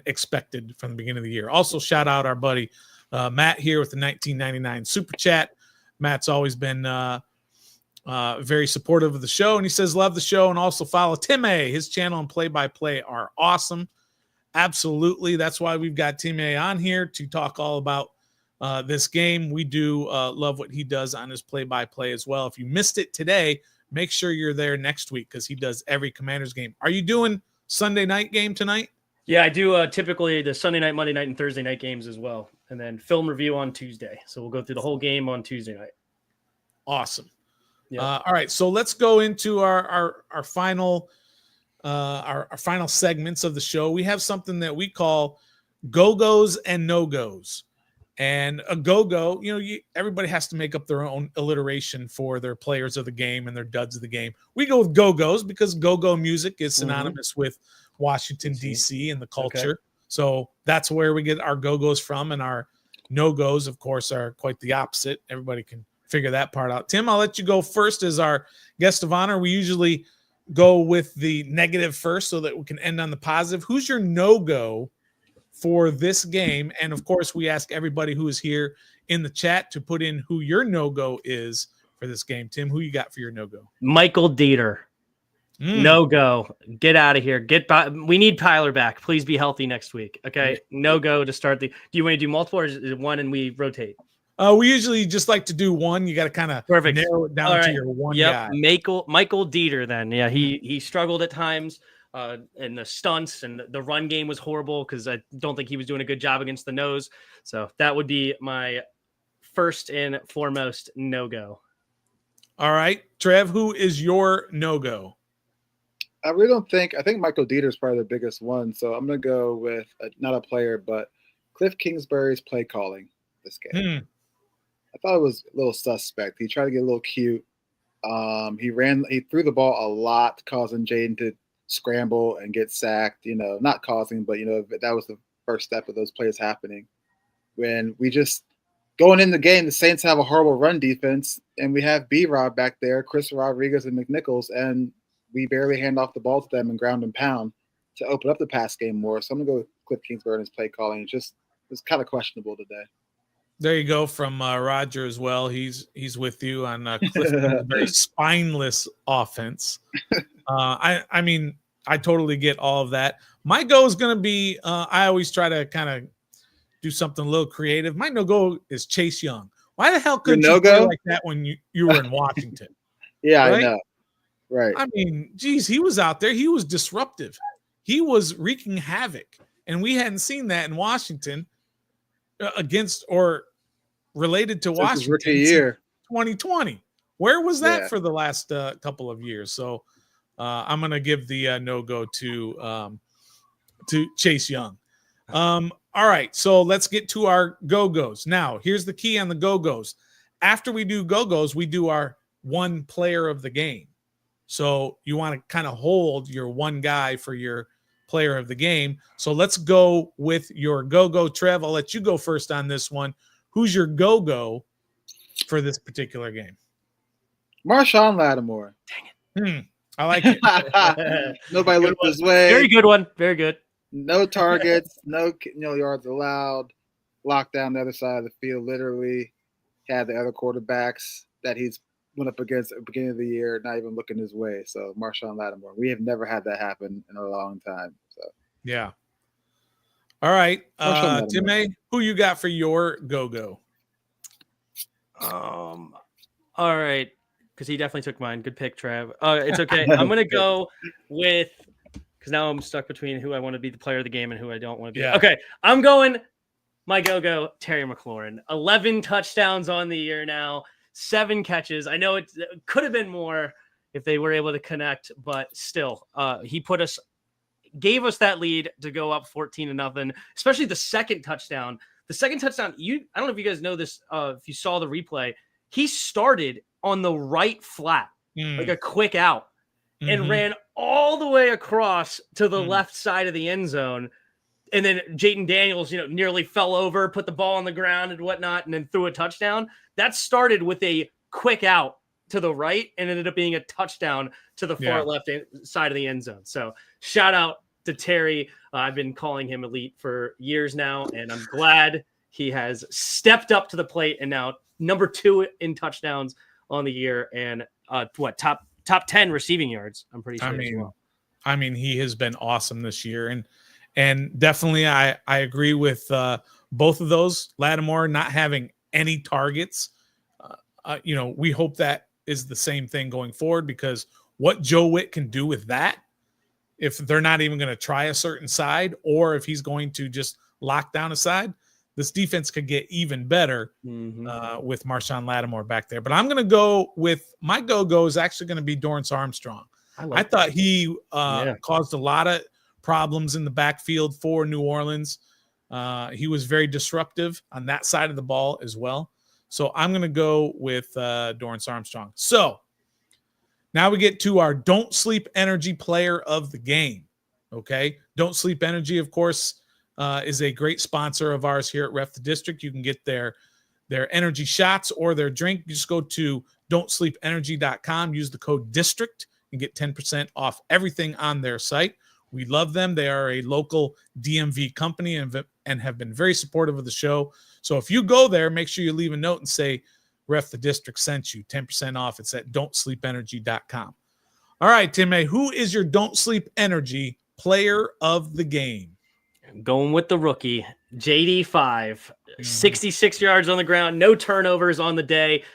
expected from the beginning of the year. Also, shout out our buddy Matt here with the 1999 super chat. Matt's always been very supportive of the show, and he says, love the show, and also follow Tim A. His channel and play-by-play are awesome. Absolutely. That's why we've got Tim A on here to talk all about this game. We do love what he does on his play-by-play as well. If you missed it today, make sure you're there next week because he does every Commanders game. Are you doing Sunday night game tonight? Yeah, I do typically the Sunday night, Monday night, and Thursday night games as well. And then film review on Tuesday. So we'll go through the whole game on Tuesday night. Awesome. Yep. All right, so let's go into our final segments of the show. We have something that we call go-goes and no-goes. And a go-go, everybody has to make up their own alliteration for their players of the game and their duds of the game. We go with go-go's because go-go music is synonymous with Washington, D.C. and the culture. Okay. So that's where we get our go-go's from, and our no-go's, of course, are quite the opposite. Everybody can figure that part out. Tim, I'll let you go first as our guest of honor. We usually go with the negative first so that we can end on the positive. Who's your no-go for this game? And of course, we ask everybody who is here in the chat to put in who your no-go is for this game. Tim, who you got for your no-go? Michael Dieter. No-go. Get out of here. We need Tyler back. Please be healthy next week. Okay. No-go to start the. Do you want to do multiple, or is it one and we rotate? We usually just like to do one. You got to kind of narrow it down to your one guy. Michael Dieter then. Yeah, he struggled at times. And the stunts and the run game was horrible because I don't think he was doing a good job against the nose. So that would be my first and foremost no-go. All right, Trev, who is your no-go? I think Michael Dieter is probably the biggest one. So I'm going to go with not a player, but Cliff Kingsbury's play calling this game. I thought it was a little suspect. He tried to get a little cute. He threw the ball a lot, causing Jaden to scramble and get sacked, not causing, but that was the first step of those plays happening. When we just going in the game, the Saints have a horrible run defense, and we have B-Rob back there, Chris Rodriguez and McNichols, and we barely hand off the ball to them and ground and pound to open up the pass game more. So I'm gonna go with Cliff Kingsbury and his play calling. It's kind of questionable today. There you go from Roger as well. He's with you on Cliff Kingsbury's spineless offense. I mean, I totally get all of that. My go is going to be, I always try to kind of do something a little creative. My no-go is Chase Young. Why the hell couldn't you play like that when you were in Washington? Yeah, right? I know. Right. I mean, geez, he was out there. He was disruptive. He was wreaking havoc. And we hadn't seen that in Washington against or related to Washington rookie year 2020. Where was that for the last couple of years? So I'm going to give the no-go to Chase Young. All right, so let's get to our go-go's. Now, here's the key on the go-go's. After we do go-go's, we do our one player of the game. So you want to kind of hold your one guy for your player of the game. So let's go with your go-go. Trev, I'll let you go first on this one. Who's your go-go for this particular game? Marshawn Lattimore. Dang it. I like it. Nobody looked his way. Very good one. Very good. No targets, no yards allowed. Locked down the other side of the field. Literally had the other quarterbacks that he's went up against at the beginning of the year, not even looking his way. So Marshawn Lattimore. We have never had that happen in a long time. So yeah. All right. Tim, who you got for your go-go? All right. Because he definitely took mine. Good pick, Trav. It's okay. I'm going to go with, because now I'm stuck between who I want to be the player of the game and who I don't want to be. Yeah. Okay. I'm going my go-go, Terry McLaurin. 11 touchdowns on the year now. 7 catches. I know it could have been more if they were able to connect, but still, he gave us that lead to go up 14-0, especially the second touchdown. The second touchdown, I don't know if you guys know this, if you saw the replay, he started on the right flat, like a quick out, and ran all the way across to the left side of the end zone. And then Jayden Daniels, nearly fell over, put the ball on the ground and whatnot, and then threw a touchdown. That started with a quick out to the right and ended up being a touchdown to the far left side of the end zone. So shout out to Terry. I've been calling him elite for years now, and I'm glad he has stepped up to the plate and now number 2 in touchdowns on the year and top 10 receiving yards. I'm pretty sure. I mean, he has been awesome this year, and definitely I agree with both of those. Lattimore not having any targets. We hope that is the same thing going forward, because what Joe Witt can do with that, if they're not even going to try a certain side, or if he's going to just lock down a side, this defense could get even better with Marshawn Lattimore back there. But I'm going to go with my go-go is actually going to be Dorrance Armstrong. I thought he caused a lot of problems in the backfield for New Orleans. He was very disruptive on that side of the ball as well. So I'm going to go with Dorrance Armstrong. So now we get to our Don't Sleep Energy player of the game. Okay. Don't Sleep Energy, of course, is a great sponsor of ours here at Ref the District. You can get their energy shots or their drink. You just go to don'tsleepenergy.com, use the code DISTRICT, and get 10% off everything on their site. We love them. They are a local DMV company and have been very supportive of the show. So if you go there, make sure you leave a note and say Ref the District sent you. 10% off. It's at don'tsleepenergy.com. All right, Tim A., who is your Don't Sleep Energy player of the game? Going with the rookie, JD5, 66 yards on the ground, no turnovers on the day,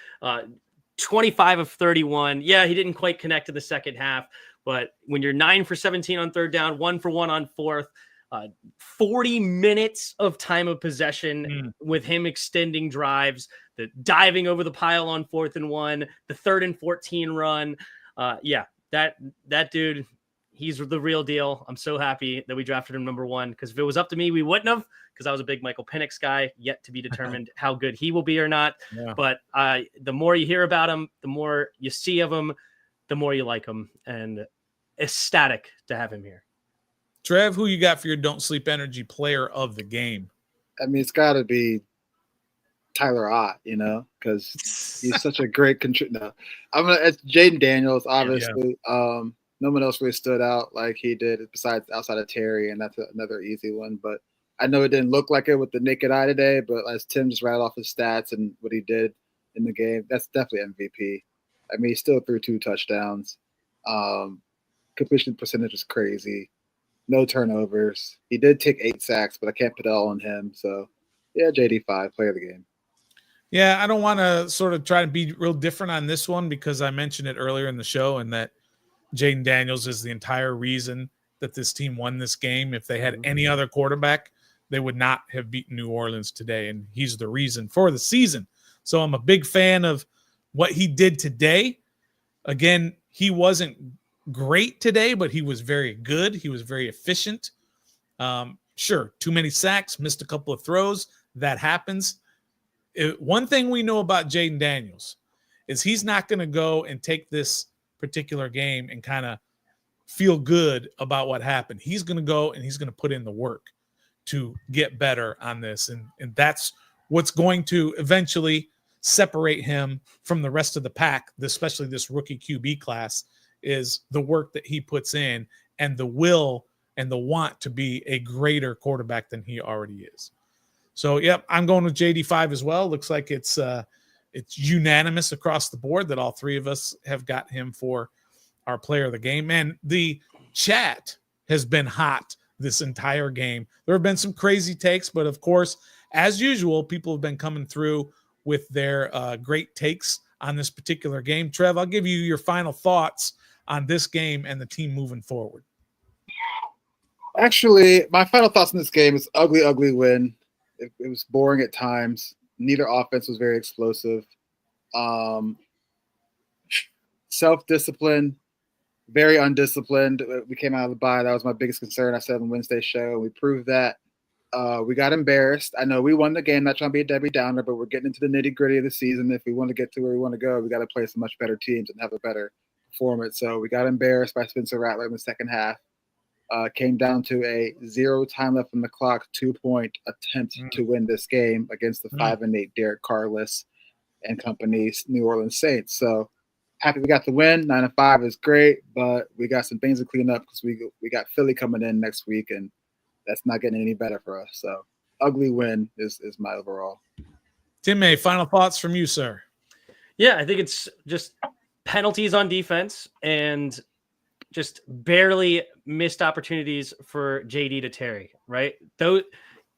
25 of 31. Yeah, he didn't quite connect in the second half, but when you're 9 for 17 on third down, 1 for 1 on fourth, 40 minutes of time of possession with him extending drives, the diving over the pile on 4th and 1, the 3rd and 14 run. That dude, he's the real deal. I'm so happy that we drafted him number 1, because if it was up to me, we wouldn't have, because I was a big Michael Penix guy, yet to be determined how good he will be or not. Yeah. But the more you hear about him, the more you see of him, the more you like him, and ecstatic to have him here. Trev, who you got for your Don't Sleep Energy player of the game? I mean, it's got to be Tyler Ott, because he's such a great contributor. It's Jaden Daniels, obviously. Yeah. No one else really stood out like he did besides outside of Terry, and that's another easy one. But I know it didn't look like it with the naked eye today, but as Tim just rattled off his stats and what he did in the game, that's definitely MVP. I mean, he still threw 2 touchdowns. Completion percentage is crazy. No turnovers. He did take 8 sacks, but I can't put it all on him. So, yeah, JD5, player of the game. Yeah, I don't want to sort of try to be real different on this one because I mentioned it earlier in the show, and that Jaden Daniels is the entire reason that this team won this game. If they had any other quarterback, they would not have beaten New Orleans today, and he's the reason for the season. So I'm a big fan of what he did today. Again, he wasn't great today, but he was very good. He was very efficient. Sure, too many sacks, missed a couple of throws. That happens. One thing we know about Jaden Daniels is he's not going to go and take this particular game and kind of feel good about what happened. He's going to go and he's going to put in the work to get better on this. And that's what's going to eventually separate him from the rest of the pack, especially this rookie QB class, is the work that he puts in and the will and the want to be a greater quarterback than he already is. So, yep, I'm going with JD5 as well. Looks like it's unanimous across the board that all 3 of us have got him for our player of the game. Man, the chat has been hot this entire game. There have been some crazy takes, but of course, as usual, people have been coming through with their great takes on this particular game. Trev, I'll give you your final thoughts on this game and the team moving forward. Actually, my final thoughts on this game is ugly win. It was boring at times. Neither offense was very explosive. Self-discipline, very undisciplined. We came out of the bye. That was my biggest concern. I said on Wednesday's show. We proved that. We got embarrassed. I know we won the game, not trying to be a Debbie Downer, but we're getting into the nitty-gritty of the season. If we want to get to where we want to go, we got to play some much better teams and have a better performance. So we got embarrassed by Spencer Rattler in the second half. Came down to a 0 time left on the clock, 2-point attempt to win this game against the 5-8 Derek Carless and company's New Orleans Saints. So happy we got the win. 9-5 is great, but we got some things to clean up because we got Philly coming in next week, and that's not getting any better for us. So ugly win is my overall. Tim May, final thoughts from you, sir. Yeah, I think it's just penalties on defense and just barely missed opportunities for JD to Terry, right? Though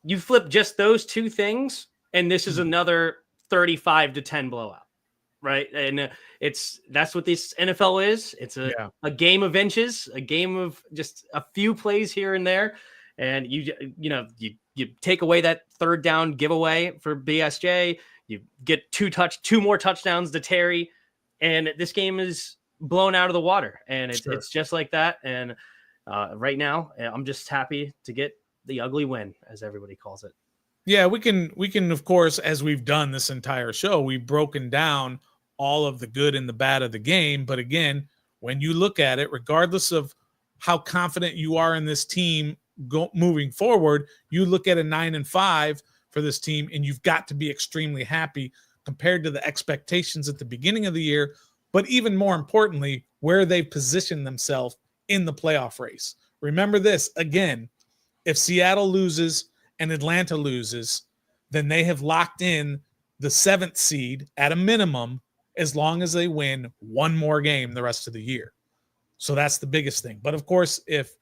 you flip just those 2 things, and this is another 35-10 blowout, right? And that's what this NFL is. It's a game of inches, a game of just a few plays here and there. And you take away that 3rd down giveaway for BSJ, you get 2 more touchdowns to Terry, and this game is blown out of the water, and it's just like that. And right now I'm just happy to get the ugly win, as everybody calls it. Yeah, we can of course, as we've done this entire show, we've broken down all of the good and the bad of the game. But again, when you look at it, regardless of how confident you are in this team moving forward, you look at a 9-5 for this team, and you've got to be extremely happy compared to the expectations at the beginning of the year. But even more importantly, where they've positioned themselves in the playoff race. Remember this again: if Seattle loses and Atlanta loses, then they have locked in the 7th seed at a minimum, as long as they win one more game the rest of the year. So that's the biggest thing. But of course, if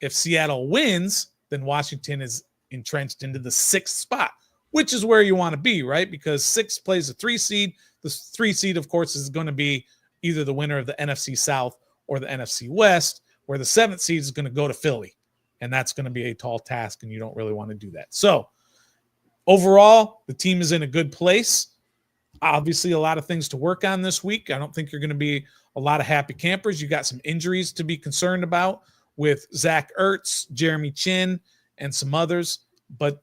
Seattle wins, then Washington is entrenched into the 6th spot, which is where you want to be, right? Because 6 plays a 3 seed. The 3 seed, of course, is going to be either the winner of the NFC South or the NFC West, where the 7th seed is going to go to Philly. And that's going to be a tall task, and you don't really want to do that. So overall, the team is in a good place. Obviously, a lot of things to work on this week. I don't think you're going to be a lot of happy campers. You got some injuries to be concerned about with Zach Ertz, Jeremy Chin, and some others. But,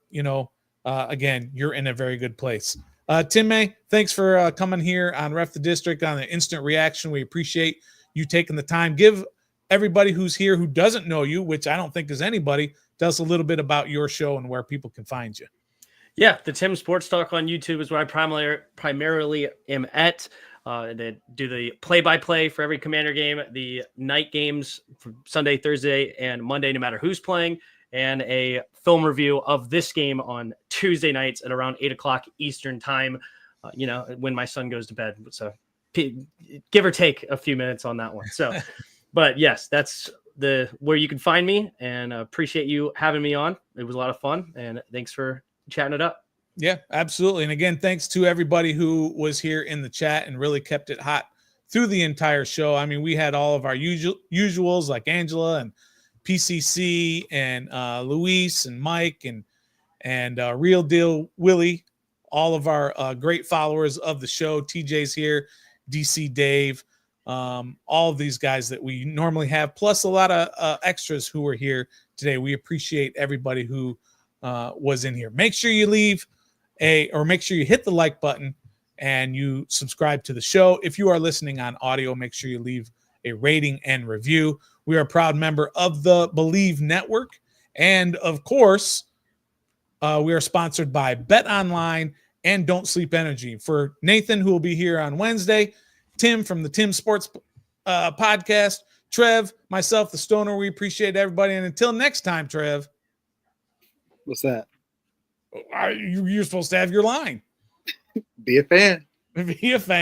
again, you're in a very good place. Tim May, thanks for coming here on Ref the District on the Instant Reaction. We appreciate you taking the time. Give everybody who's here who doesn't know you, which I don't think is anybody, tell us a little bit about your show and where people can find you. Yeah, the Tim Sports Talk on YouTube is where I primarily am at. They do the play-by-play for every Commander game, the night games for Sunday, Thursday, and Monday, no matter who's playing, and a film review of this game on Tuesday nights at around 8 o'clock Eastern time, when my son goes to bed. So give or take a few minutes on that one. So, but yes, that's where you can find me, and appreciate you having me on. It was a lot of fun, and thanks for chatting it up. Yeah, absolutely. And again, thanks to everybody who was here in the chat and really kept it hot through the entire show. I mean, we had all of our usuals like Angela and PCC and Luis and Mike and Real Deal Willie, all of our great followers of the show. TJ's here, DC Dave, all of these guys that we normally have, plus a lot of extras who were here today. We appreciate everybody who was in here. Make sure you make sure you hit the like button and you subscribe to the show. If you are listening on audio, make sure you leave a rating and review. We are a proud member of the Believe Network. And of course, we are sponsored by Bet Online and Don't Sleep Energy. For Nathan, who will be here on Wednesday, Tim from the Tim Sports Podcast, Trev, myself, the Stoner, we appreciate everybody. And until next time, Trev. What's that? You're supposed to have your line. Be a fan. Be a fan.